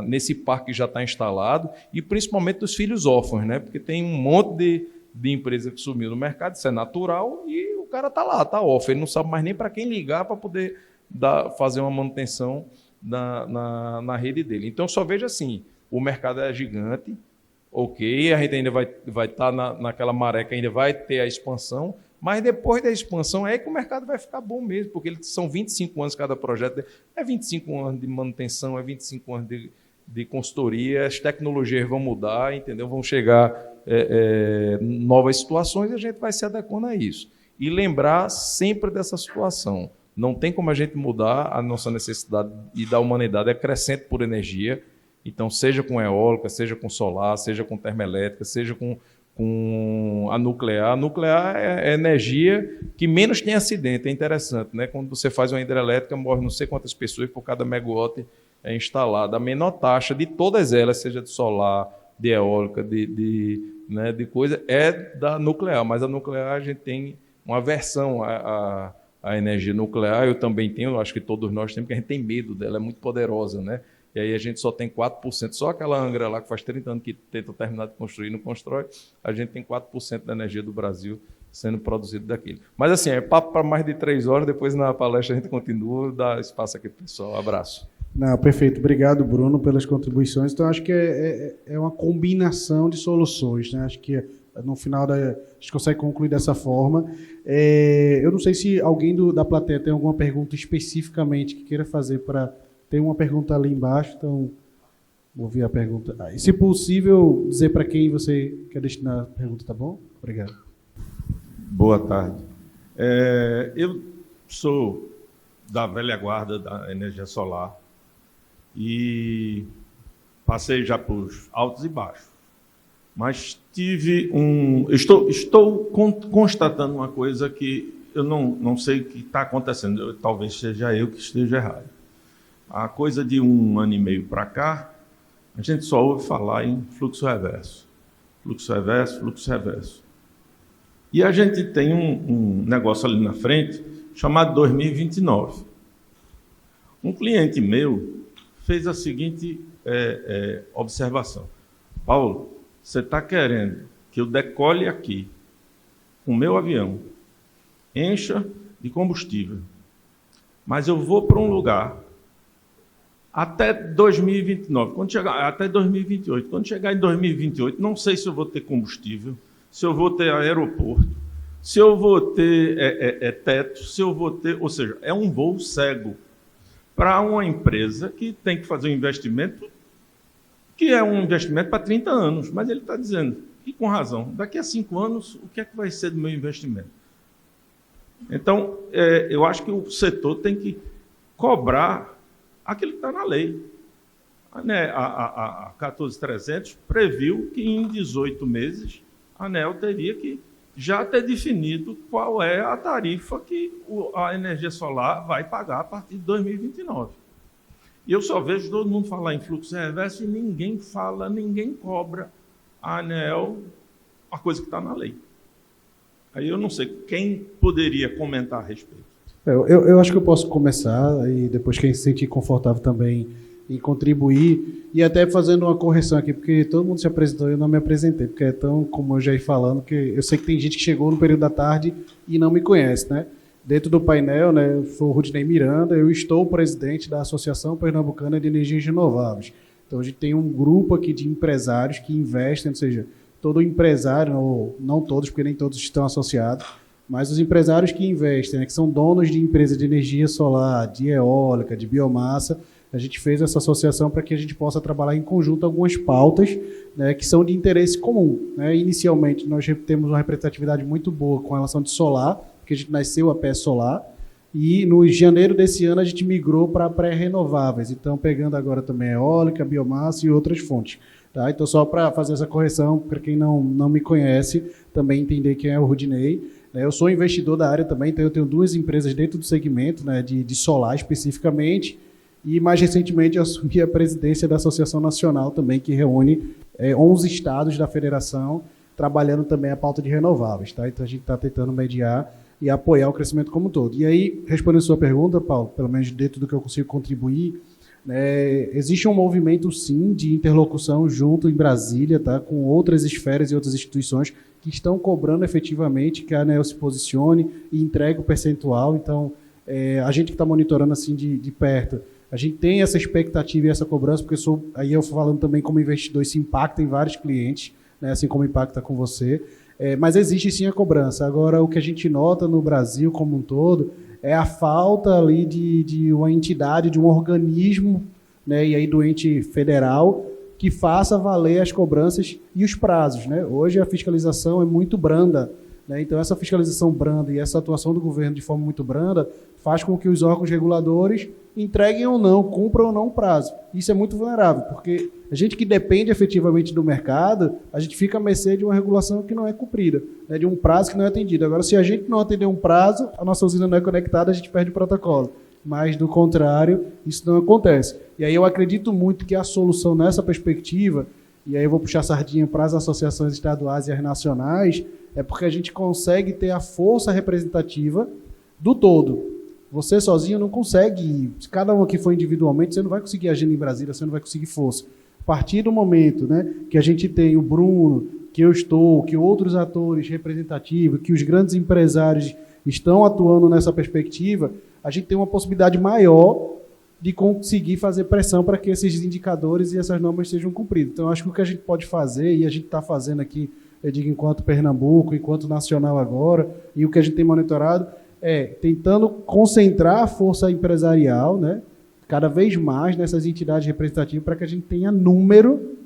nesse parque que já está instalado e principalmente dos filhos órfãos, né? Porque tem um monte de empresa que sumiu no mercado, isso é natural, e o cara está lá, está órfão, ele não sabe mais nem para quem ligar para poder fazer uma manutenção na rede dele. Então, só vejo assim, o mercado é gigante, ok, a gente ainda vai estar naquela maré que ainda vai ter a expansão, mas depois da expansão é que o mercado vai ficar bom mesmo, porque são 25 anos cada projeto, é 25 anos de manutenção, é 25 anos de consultoria, as tecnologias vão mudar, entendeu? Vão chegar novas situações e a gente vai se adequando a isso. E lembrar sempre dessa situação. Não tem como a gente mudar a nossa necessidade e da humanidade é crescente por energia. Então, seja com eólica, seja com solar, seja com termoelétrica, seja com a nuclear. A nuclear é a energia que menos tem acidente, é interessante, né? Quando você faz uma hidrelétrica, morre não sei quantas pessoas por cada megawatt instalado. A menor taxa de todas elas, seja de solar, de eólica, de coisa, é da nuclear. Mas a nuclear, a gente tem uma aversão à energia nuclear. Eu também tenho, acho que todos nós temos, porque a gente tem medo dela, é muito poderosa, né? E aí a gente só tem 4%, só aquela Angra lá que faz 30 anos que tenta terminar de construir e não constrói, a gente tem 4% da energia do Brasil sendo produzido daquilo. Mas assim, é papo para mais de 3 horas, depois na palestra a gente continua, dá espaço aqui pro pessoal. Abraço. Não, perfeito. Obrigado, Bruno, pelas contribuições. Então, acho que é uma combinação de soluções, né? Acho que no final a gente consegue concluir dessa forma. Eu não sei se alguém da plateia tem alguma pergunta especificamente que queira fazer para... Tem uma pergunta ali embaixo, então vou ouvir a pergunta. E, se possível, dizer para quem você quer destinar a pergunta, tá bom? Obrigado. Boa tarde. Eu sou da velha guarda da energia solar e passei já por altos e baixos, mas estou constatando uma coisa que eu não sei o que está acontecendo, talvez seja eu que esteja errado. A coisa de 1 ano e meio para cá, a gente só ouve falar em fluxo reverso. Fluxo reverso, fluxo reverso. E a gente tem um negócio ali na frente chamado 2029. Um cliente meu fez a seguinte observação. Paulo, você está querendo que eu decole aqui o meu avião, encha de combustível, mas eu vou para um lugar até 2029, até 2028. Quando chegar em 2028, não sei se eu vou ter combustível, se eu vou ter aeroporto, se eu vou ter teto, se eu vou ter... Ou seja, é um voo cego para uma empresa que tem que fazer um investimento, que é um investimento para 30 anos. Mas ele está dizendo, e com razão, daqui a 5 anos, o que é que vai ser do meu investimento? Então, eu acho que o setor tem que cobrar aquilo que está na lei. A 14.300 previu que em 18 meses a ANEEL teria que já ter definido qual é a tarifa que a energia solar vai pagar a partir de 2029. E eu só vejo todo mundo falar em fluxo reverso e ninguém fala, ninguém cobra a ANEEL uma coisa que está na lei. Aí eu não sei quem poderia comentar a respeito. Eu acho que eu posso começar e depois quem se sentir confortável também em contribuir e até fazendo uma correção aqui, porque todo mundo se apresentou e eu não me apresentei, porque é tão, como eu já ia falando, que eu sei que tem gente que chegou no período da tarde e não me conhece, né? Dentro do painel, né, eu sou o Rudinei Miranda, eu estou presidente da Associação Pernambucana de Energias Renováveis. Então a gente tem um grupo aqui de empresários que investem, ou seja, todo empresário, ou não todos, porque nem todos estão associados, mas os empresários que investem, né, que são donos de empresas de energia solar, de eólica, de biomassa, a gente fez essa associação para que a gente possa trabalhar em conjunto algumas pautas, né, que são de interesse comum, né? Inicialmente, nós temos uma representatividade muito boa com relação de solar, porque a gente nasceu a pé solar, e no janeiro desse ano a gente migrou para pré-renováveis, então pegando agora também eólica, biomassa e outras fontes. Tá? Então, só para fazer essa correção, para quem não me conhece, também entender quem é o Rudinei. Eu sou investidor da área também, então eu tenho 2 empresas dentro do segmento, né, de solar especificamente, e mais recentemente eu assumi a presidência da Associação Nacional também, que reúne 11 estados da federação, trabalhando também a pauta de renováveis, tá? Então a gente está tentando mediar e apoiar o crescimento como um todo. E aí, respondendo a sua pergunta, Paulo, pelo menos dentro do que eu consigo contribuir, existe um movimento, sim, de interlocução junto em Brasília, tá, com outras esferas e outras instituições que estão cobrando efetivamente que a ANEEL se posicione e entregue o percentual. Então, a gente que está monitorando assim de perto, a gente tem essa expectativa e essa cobrança, porque aí eu falando também como investidor, isso impacta em vários clientes, né, assim como impacta com você. Mas existe sim a cobrança. Agora, o que a gente nota no Brasil como um todo é a falta ali de uma entidade, de um organismo, né, e aí do ente federal, que faça valer as cobranças e os prazos, né? Hoje a fiscalização é muito branda, né? Então essa fiscalização branda e essa atuação do governo de forma muito branda faz com que os órgãos reguladores entreguem ou não, cumpram ou não o prazo. Isso é muito vulnerável, porque a gente que depende efetivamente do mercado, a gente fica à mercê de uma regulação que não é cumprida, né? De um prazo que não é atendido. Agora, se a gente não atender um prazo, a nossa usina não é conectada, a gente perde o protocolo. Mas, do contrário, isso não acontece. E aí eu acredito muito que a solução nessa perspectiva, e aí eu vou puxar a sardinha para as associações estaduais e as nacionais, é porque a gente consegue ter a força representativa do todo. Você sozinho não consegue, se cada um aqui for individualmente, você não vai conseguir agenda em Brasília, você não vai conseguir força. A partir do momento, né, que a gente tem o Bruno, que eu estou, que outros atores representativos, que os grandes empresários estão atuando nessa perspectiva, a gente tem uma possibilidade maior de conseguir fazer pressão para que esses indicadores e essas normas sejam cumpridos. Então, acho que o que a gente pode fazer, e a gente está fazendo aqui, eu digo, enquanto Pernambuco, enquanto nacional agora, e o que a gente tem monitorado, tentando concentrar a força empresarial, né, cada vez mais nessas entidades representativas para que a gente tenha número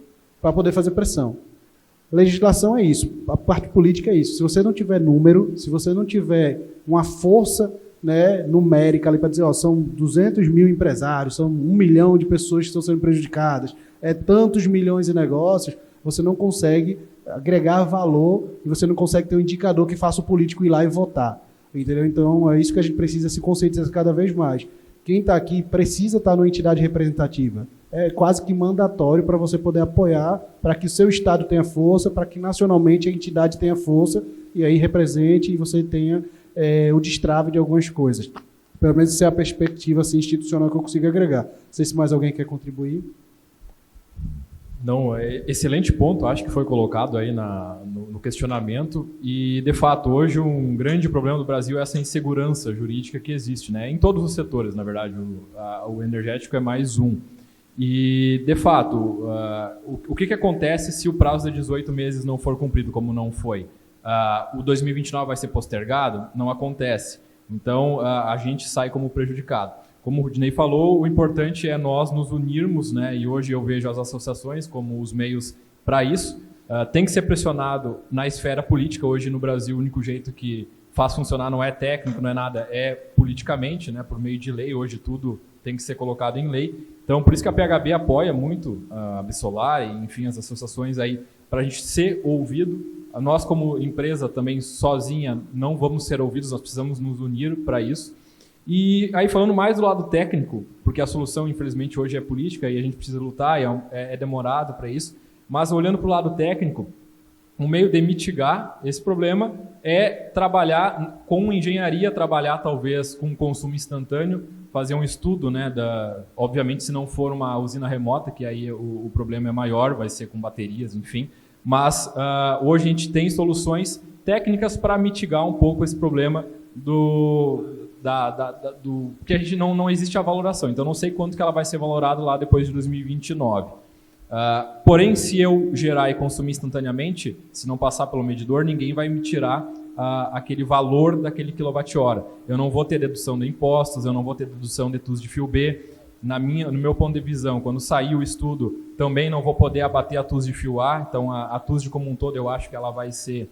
para poder fazer pressão. Legislação é isso, a parte política é isso. Se você não tiver número, se você não tiver uma força, né, numérica ali para dizer, são 200 mil empresários, são 1 milhão de pessoas que estão sendo prejudicadas, tantos milhões de negócios, você não consegue agregar valor e você não consegue ter um indicador que faça o político ir lá e votar. Entendeu? Então, é isso que a gente precisa se conscientizar cada vez mais. Quem está aqui precisa estar numa entidade representativa. É quase que mandatório para você poder apoiar, para que o seu estado tenha força, para que nacionalmente a entidade tenha força e aí represente e você tenha o destrave de algumas coisas. Pelo menos essa é a perspectiva assim, institucional que eu consigo agregar. Não sei se mais alguém quer contribuir. Não, excelente ponto, acho que foi colocado aí no questionamento e, de fato, hoje um grande problema do Brasil é essa insegurança jurídica que existe, né? Em todos os setores, na verdade, o energético é mais um. E, de fato, o que acontece se o prazo de 18 meses não for cumprido, como não foi? O 2029 vai ser postergado? Não acontece. Então, a gente sai como prejudicado. Como o Rudinei falou, o importante é nós nos unirmos, né? E hoje eu vejo as associações como os meios para isso. Tem que ser pressionado na esfera política. Hoje no Brasil o único jeito que faz funcionar não é técnico, não é nada, é politicamente, né? Por meio de lei. Hoje tudo tem que ser colocado em lei. Então por isso que a PHB apoia muito a Absolar e enfim as associações aí para a gente ser ouvido. Nós como empresa também sozinha não vamos ser ouvidos, nós precisamos nos unir para isso. E aí falando mais do lado técnico, porque a solução infelizmente hoje é política e a gente precisa lutar e é demorado para isso, mas olhando para o lado técnico, um meio de mitigar esse problema é trabalhar com engenharia, trabalhar talvez com consumo instantâneo, fazer um estudo, né, obviamente se não for uma usina remota, que aí o problema é maior, vai ser com baterias, enfim, mas hoje a gente tem soluções técnicas para mitigar um pouco esse problema que a gente não existe a valoração. Então, não sei quanto que ela vai ser valorada lá depois de 2029. Porém, se eu gerar e consumir instantaneamente, se não passar pelo medidor, ninguém vai me tirar aquele valor daquele quilowatt-hora. Eu não vou ter dedução de impostos, eu não vou ter dedução de TUS de fio B. No meu ponto de visão, quando sair o estudo, também não vou poder abater a TUS de fio A. Então, a TUS de como um todo, eu acho que ela vai ser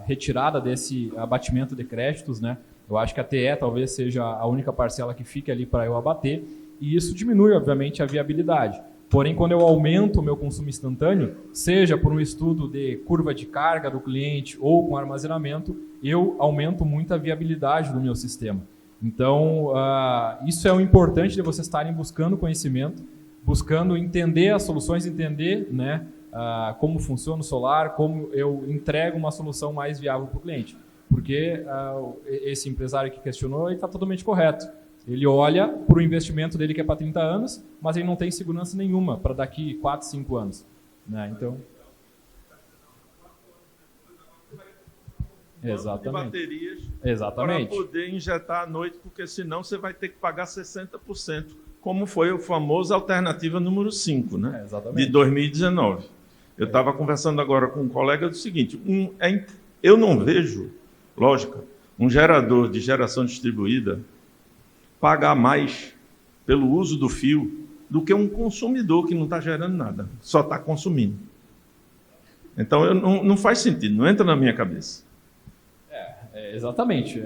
retirada desse abatimento de créditos, né? Eu acho que a TE talvez seja a única parcela que fique ali para eu abater, e isso diminui, obviamente, a viabilidade. Porém, quando eu aumento o meu consumo instantâneo, seja por um estudo de curva de carga do cliente ou com armazenamento, eu aumento muito a viabilidade do meu sistema. Então, isso é o importante de vocês estarem buscando conhecimento, buscando entender as soluções, entender, né, como funciona o solar, como eu entrego uma solução mais viável para o cliente. Porque esse empresário que questionou está totalmente correto. Ele olha para o investimento dele que é para 30 anos, mas ele não tem segurança nenhuma para daqui 4, 5 anos. Né? Então, exatamente. De baterias Exatamente. para poder injetar à noite, porque senão você vai ter que pagar 60%, como foi o famoso alternativa número 5, né? Exatamente. De 2019. Eu estava conversando agora com um colega do seguinte, eu não vejo, lógica, um gerador de geração distribuída pagar mais pelo uso do fio do que um consumidor que não está gerando nada, só está consumindo. Então, não faz sentido, não entra na minha cabeça. Exatamente.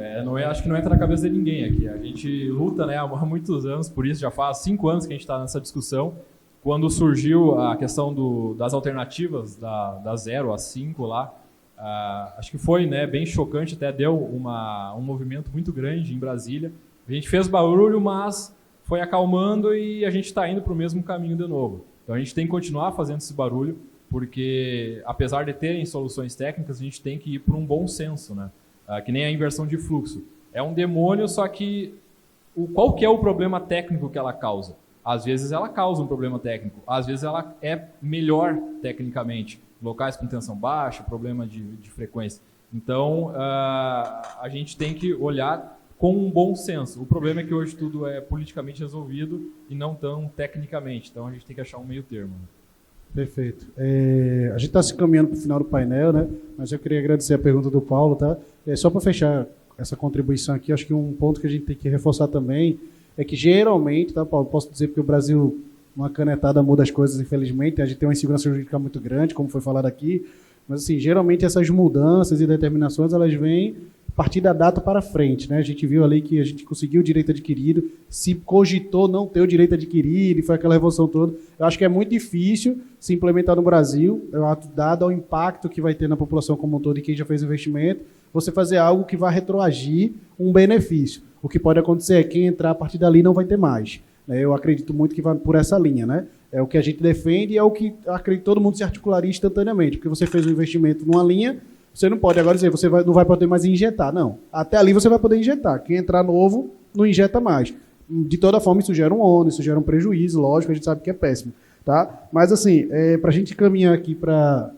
Acho que não entra na cabeça de ninguém aqui. A gente luta, né, há muitos anos por isso, já faz 5 anos que a gente está nessa discussão. Quando surgiu a questão das alternativas, da 0 a 5 lá, acho que foi, né, bem chocante, até deu um movimento muito grande em Brasília. A gente fez barulho, mas foi acalmando e a gente está indo para o mesmo caminho de novo. Então a gente tem que continuar fazendo esse barulho, porque apesar de terem soluções técnicas, a gente tem que ir por um bom senso, né? Que nem a inversão de fluxo. É um demônio, só que qual que é o problema técnico que ela causa? Às vezes ela causa um problema técnico, às vezes ela é melhor tecnicamente. Locais com tensão baixa, problema de frequência. Então, a gente tem que olhar com um bom senso. O problema é que hoje tudo é politicamente resolvido e não tão tecnicamente. Então, a gente tem que achar um meio termo. Perfeito. A gente está se caminhando para o final do painel, né? Mas eu queria agradecer a pergunta do Paulo, tá? Só para fechar essa contribuição aqui, acho que um ponto que a gente tem que reforçar também é que geralmente, tá, Paulo? Posso dizer porque o Brasil, uma canetada muda as coisas, infelizmente. A gente tem uma insegurança jurídica muito grande, como foi falado aqui. Mas, assim, geralmente essas mudanças e determinações, elas vêm a partir da data para frente, né? A gente viu ali que a gente conseguiu o direito adquirido, se cogitou não ter o direito adquirido, e foi aquela revolução toda. Eu acho que é muito difícil se implementar no Brasil, dado ao impacto que vai ter na população como um todo e quem já fez investimento, você fazer algo que vai retroagir um benefício. O que pode acontecer é que quem entrar a partir dali não vai ter mais. Eu acredito muito que vai por essa linha, né? É o que a gente defende e é o que acredito que todo mundo se articularia instantaneamente, porque você fez um investimento numa linha, você não pode agora dizer, não vai poder mais injetar. Não. Até ali você vai poder injetar. Quem entrar novo, não injeta mais. De toda forma, isso gera um ônus, isso gera um prejuízo, lógico, a gente sabe que é péssimo. Tá? Mas, assim, para a gente caminhar aqui para...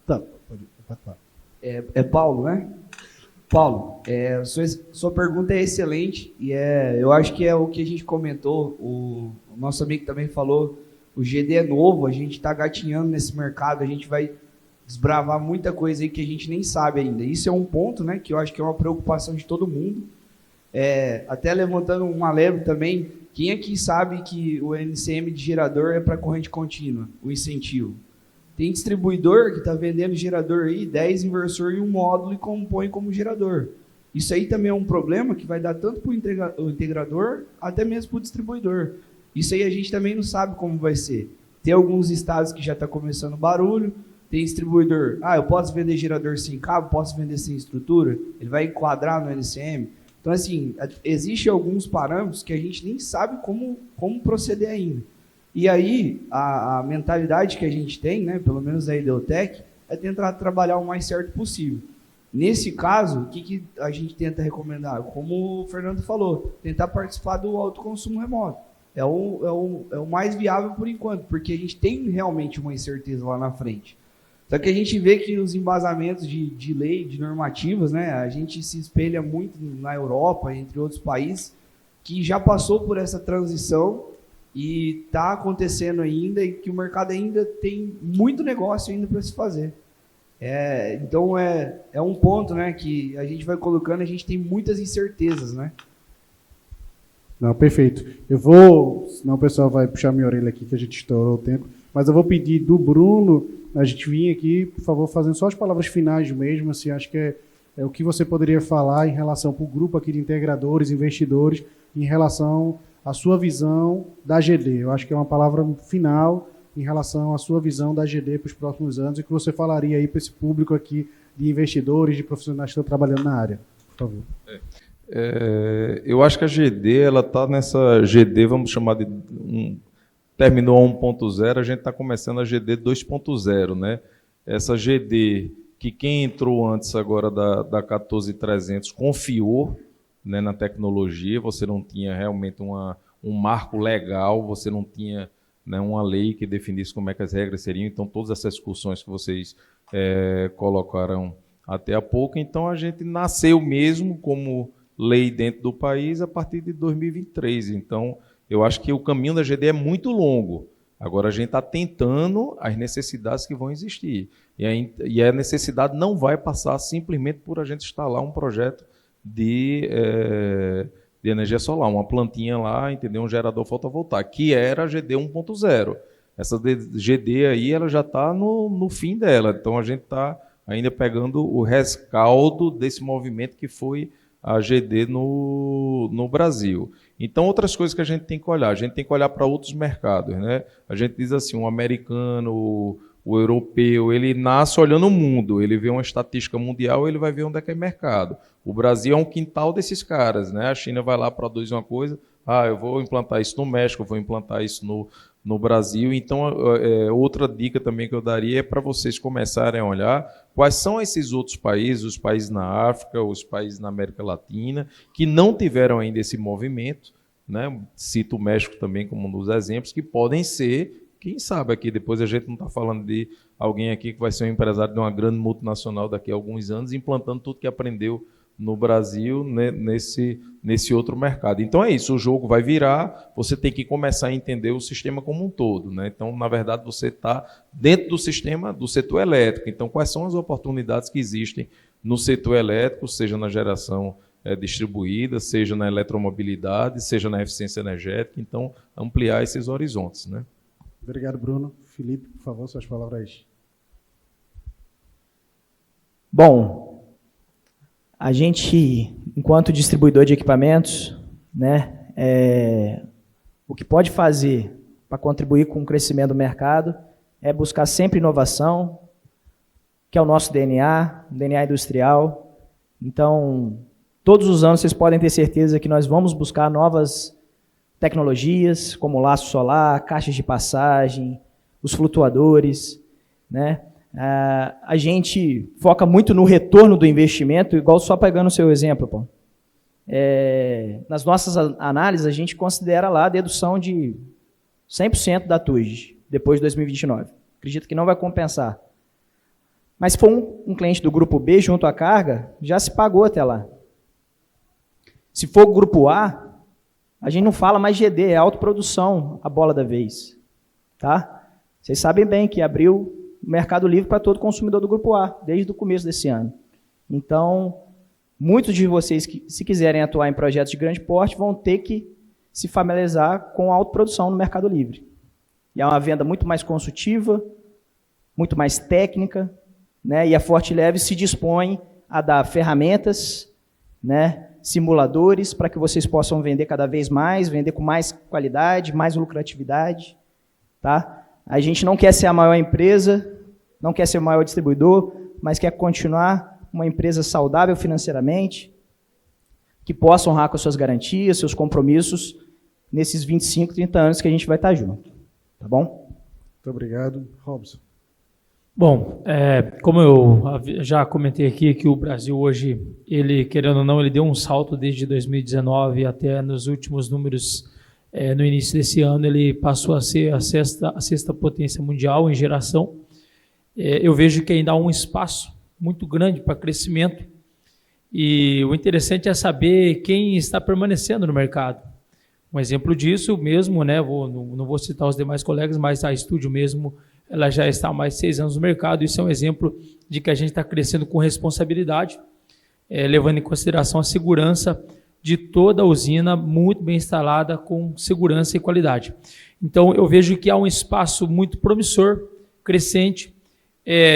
Tá, pode falar. Paulo, né? Paulo, sua pergunta é excelente e eu acho que é o que a gente comentou, o nosso amigo também falou, o GD é novo, a gente está gatinhando nesse mercado, a gente vai desbravar muita coisa aí que a gente nem sabe ainda. Isso é um ponto, né, que eu acho que é uma preocupação de todo mundo. Até levantando uma leve também, quem aqui sabe que o NCM de gerador é para corrente contínua, o incentivo? Tem distribuidor que está vendendo gerador aí, 10 inversor e um módulo e compõe como gerador. Isso aí também é um problema que vai dar tanto para o integrador, até mesmo para o distribuidor. Isso aí a gente também não sabe como vai ser. Tem alguns estados que já está começando barulho, tem distribuidor, eu posso vender gerador sem cabo, posso vender sem estrutura, ele vai enquadrar no LCM. Então, assim, existem alguns parâmetros que a gente nem sabe como proceder ainda. E aí, a mentalidade que a gente tem, né, pelo menos a Ideotec, é tentar trabalhar o mais certo possível. Nesse caso, o que a gente tenta recomendar? Como o Fernando falou, tentar participar do autoconsumo remoto. É o mais viável por enquanto, porque a gente tem realmente uma incerteza lá na frente. Só que a gente vê que os embasamentos de lei, de normativas, né, a gente se espelha muito na Europa, entre outros países, que já passou por essa transição e está acontecendo ainda e que o mercado ainda tem muito negócio ainda para se fazer. Então é um ponto, né, que a gente vai colocando, a gente tem muitas incertezas, né? Não, perfeito. Senão o pessoal vai puxar minha orelha aqui, que a gente estourou o tempo, mas eu vou pedir do Bruno, a gente vir aqui, por favor, fazendo só as palavras finais mesmo, assim, acho que é o que você poderia falar em relação para o grupo aqui de integradores, investidores, em relação à sua visão da GD. Eu acho que é uma palavra final em relação à sua visão da GD para os próximos anos e que você falaria aí para esse público aqui de investidores, de profissionais que estão trabalhando na área. Por favor. Eu acho que a GD, ela está nessa GD, vamos chamar de terminou a 1.0, a gente está começando a GD 2.0, né? Essa GD, que quem entrou antes agora da 14300 confiou, né, na tecnologia, você não tinha realmente um marco legal, você não tinha, né, uma lei que definisse como é que as regras seriam, então todas essas discussões que vocês colocaram até há pouco, então a gente nasceu mesmo como lei dentro do país a partir de 2023, então eu acho que o caminho da GD é muito longo. Agora a gente está tentando as necessidades que vão existir. E a necessidade não vai passar simplesmente por a gente instalar um projeto de energia solar, uma plantinha lá, entendeu? Um gerador fotovoltaico, que era a GD 1.0. Essa GD aí ela já está no fim dela. Então a gente está ainda pegando o rescaldo desse movimento que foi a GD no Brasil. Então, outras coisas que a gente tem que olhar. A gente tem que olhar para outros mercados, né? A gente diz assim, o americano, o europeu, ele nasce olhando o mundo. Ele vê uma estatística mundial, ele vai ver onde é que é mercado. O Brasil é um quintal desses caras, né? A China vai lá, produz uma coisa, eu vou implantar isso no México, eu vou implantar isso no Brasil. Então, outra dica também que eu daria é para vocês começarem a olhar quais são esses outros países, os países na África, os países na América Latina, que não tiveram ainda esse movimento, né? Cito o México também como um dos exemplos, que podem ser, quem sabe aqui, depois a gente não está falando de alguém aqui que vai ser um empresário de uma grande multinacional daqui a alguns anos, implantando tudo que aprendeu no Brasil, né, nesse outro mercado. Então é isso, o jogo vai virar, você tem que começar a entender o sistema como um todo, né? Então, na verdade, você está dentro do sistema do setor elétrico. Então, quais são as oportunidades que existem no setor elétrico, seja na geração distribuída, seja na eletromobilidade, seja na eficiência energética. Então, ampliar esses horizontes, né? Obrigado, Bruno. Felipe, por favor, suas palavras. Bom, a gente, enquanto distribuidor de equipamentos, né, o que pode fazer para contribuir com o crescimento do mercado é buscar sempre inovação, que é o nosso DNA, DNA industrial. Então, todos os anos vocês podem ter certeza que nós vamos buscar novas tecnologias, como laço solar, caixas de passagem, os flutuadores, né? A gente foca muito no retorno do investimento, igual só pegando o seu exemplo, pô. Nas nossas análises, a gente considera lá a dedução de 100% da TUJ, depois de 2029. Acredito que não vai compensar. Mas se for um cliente do grupo B junto à carga, já se pagou até lá. Se for o grupo A, a gente não fala mais GD, é autoprodução, a bola da vez. Tá? Vocês sabem bem que abriu o mercado livre para todo consumidor do grupo A, desde o começo desse ano. Então, muitos de vocês que, se quiserem atuar em projetos de grande porte, vão ter que se familiarizar com a autoprodução no mercado livre. E é uma venda muito mais consultiva, muito mais técnica, né? E a Fortileve se dispõe a dar ferramentas, né, simuladores, para que vocês possam vender cada vez mais, vender com mais qualidade, mais lucratividade. Tá? A gente não quer ser a maior empresa, não quer ser o maior distribuidor, mas quer continuar uma empresa saudável financeiramente, que possa honrar com as suas garantias, seus compromissos, nesses 25, 30 anos que a gente vai estar junto. Tá bom? Muito obrigado. Robson. Bom, como eu já comentei aqui, que o Brasil hoje, ele, querendo ou não, ele deu um salto desde 2019 até nos últimos números, no início desse ano, ele passou a ser a sexta potência mundial em geração. Eu vejo que ainda há um espaço muito grande para crescimento, e o interessante é saber quem está permanecendo no mercado. Um exemplo disso mesmo, né, não vou citar os demais colegas, mas a Estúdio mesmo, ela já está há mais de 6 anos no mercado. Isso é um exemplo de que a gente está crescendo com responsabilidade, levando em consideração a segurança de toda a usina muito bem instalada, com segurança e qualidade. Então, eu vejo que há um espaço muito promissor, crescente,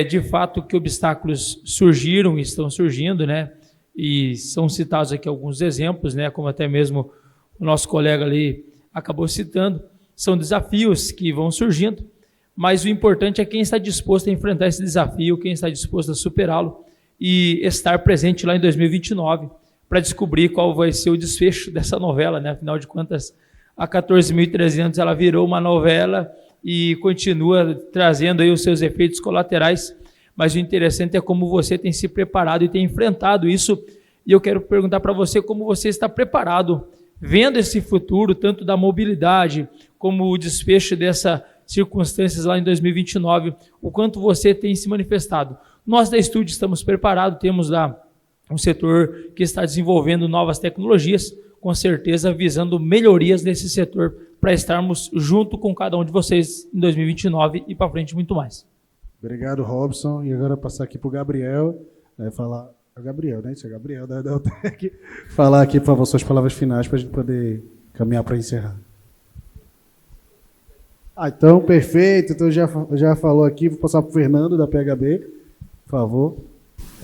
de fato que obstáculos surgiram e estão surgindo, né? E são citados aqui alguns exemplos, né? Como até mesmo o nosso colega ali acabou citando, são desafios que vão surgindo, mas o importante é quem está disposto a enfrentar esse desafio, quem está disposto a superá-lo e estar presente lá em 2029 para descobrir qual vai ser o desfecho dessa novela, né? Afinal de contas, a 14.300 ela virou uma novela e continua trazendo aí os seus efeitos colaterais, mas o interessante é como você tem se preparado e tem enfrentado isso, e eu quero perguntar para você como você está preparado, vendo esse futuro, tanto da mobilidade, como o desfecho dessas circunstâncias lá em 2029, o quanto você tem se manifestado. Nós da Estúdio estamos preparados, temos lá um setor que está desenvolvendo novas tecnologias, com certeza visando melhorias nesse setor, para estarmos junto com cada um de vocês em 2029 e para frente muito mais. Obrigado, Robson. E agora passar aqui para o Gabriel, falar... É o Gabriel, né? Isso é o Gabriel da Deltec. Falar aqui, por favor, suas palavras finais para a gente poder caminhar para encerrar. Então, perfeito. Então, já falou aqui. Vou passar para o Fernando, da PHB. Por favor.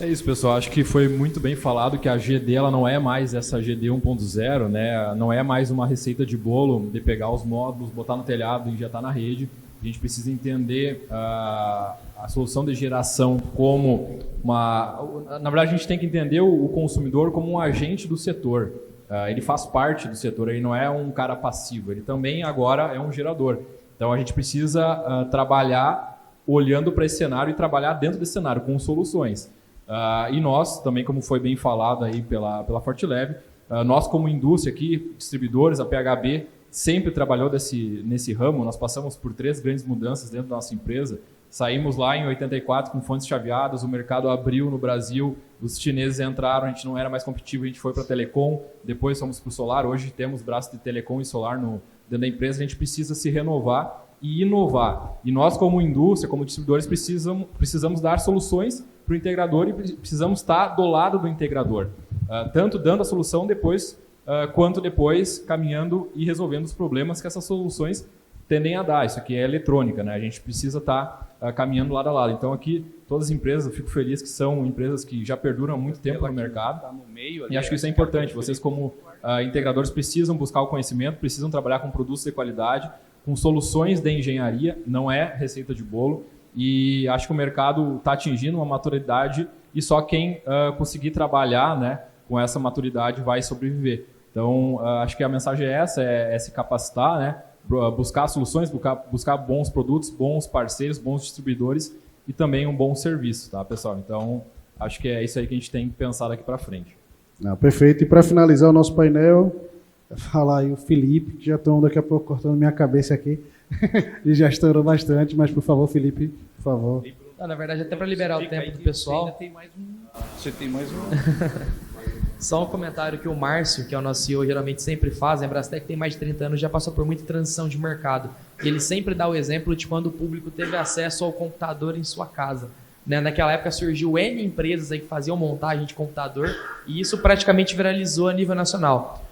É isso, pessoal. Acho que foi muito bem falado que a GD ela não é mais essa GD 1.0, né? Não é mais uma receita de bolo de pegar os módulos, botar no telhado e injetar na rede. A gente precisa entender a solução de geração como uma... Na verdade, a gente tem que entender o consumidor como um agente do setor. Ele faz parte do setor, ele não é um cara passivo, ele também agora é um gerador. Então, a gente precisa trabalhar olhando para esse cenário e trabalhar dentro desse cenário com soluções. E nós, também como foi bem falado aí pela Fortilev, nós como indústria aqui, distribuidores, a PHB, sempre trabalhou nesse ramo. Nós passamos por 3 grandes mudanças dentro da nossa empresa. Saímos lá em 84 com fontes chaveadas, o mercado abriu no Brasil, os chineses entraram, a gente não era mais competitivo, a gente foi para a telecom, depois fomos para o solar, hoje temos braço de telecom e solar dentro da empresa. A gente precisa se renovar e inovar. E nós como indústria, como distribuidores, precisamos dar soluções para o integrador e precisamos estar do lado do integrador, tanto dando a solução depois, quanto depois caminhando e resolvendo os problemas que essas soluções tendem a dar. Isso aqui é eletrônica, né? A gente precisa estar caminhando lado a lado. Então aqui, todas as empresas, eu fico feliz que são empresas que já perduram há muito tempo no mercado. E acho que isso é importante. Vocês como integradores precisam buscar o conhecimento, precisam trabalhar com produtos de qualidade, com soluções de engenharia, não é receita de bolo. E acho que o mercado está atingindo uma maturidade e só quem conseguir trabalhar, né, com essa maturidade vai sobreviver. Então, acho que a mensagem é essa, é se capacitar, né, buscar soluções, buscar bons produtos, bons parceiros, bons distribuidores e também um bom serviço, tá, pessoal? Então, acho que é isso aí que a gente tem que pensar daqui para frente. Perfeito. E para finalizar o nosso painel, falar aí o Felipe, que já estão daqui a pouco cortando minha cabeça aqui. E já estourou bastante, mas por favor, Felipe, por favor. Na verdade, até para liberar o tempo do pessoal. Você tem mais um? Só um comentário que o Márcio, que é o nosso CEO, geralmente sempre faz. A Embrastec tem mais de 30 anos, já passou por muita transição de mercado. E ele sempre dá o exemplo de quando o público teve acesso ao computador em sua casa. Né? Naquela época surgiu N empresas aí que faziam montagem de computador e isso praticamente viralizou a nível nacional.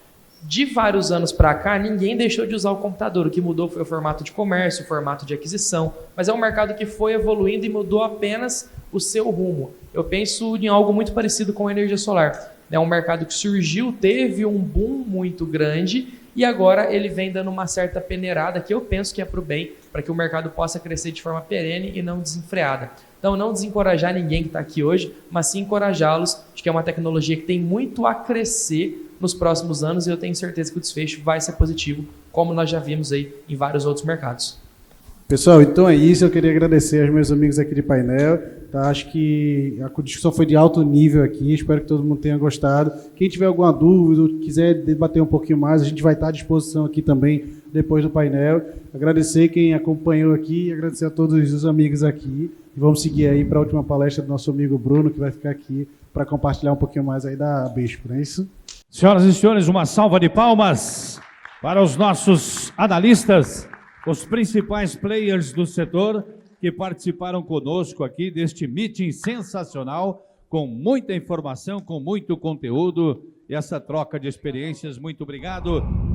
De vários anos para cá, ninguém deixou de usar o computador. O que mudou foi o formato de comércio, o formato de aquisição. Mas é um mercado que foi evoluindo e mudou apenas o seu rumo. Eu penso em algo muito parecido com a energia solar. É um mercado que surgiu, teve um boom muito grande e agora ele vem dando uma certa peneirada que eu penso que é para o bem, para que o mercado possa crescer de forma perene e não desenfreada. Então, não desencorajar ninguém que está aqui hoje, mas sim encorajá-los. Acho que é uma tecnologia que tem muito a crescer nos próximos anos e eu tenho certeza que o desfecho vai ser positivo, como nós já vimos aí em vários outros mercados. Pessoal, então é isso. Eu queria agradecer aos meus amigos aqui de painel. Tá? Acho que a discussão foi de alto nível aqui. Espero que todo mundo tenha gostado. Quem tiver alguma dúvida, quiser debater um pouquinho mais, a gente vai estar à disposição aqui também depois do painel. Agradecer quem acompanhou aqui e agradecer a todos os amigos aqui. E vamos seguir aí para a última palestra do nosso amigo Bruno, que vai ficar aqui para compartilhar um pouquinho mais aí da Bespo, não é isso? Senhoras e senhores, uma salva de palmas para os nossos analistas, os principais players do setor que participaram conosco aqui deste meeting sensacional, com muita informação, com muito conteúdo e essa troca de experiências. Muito obrigado.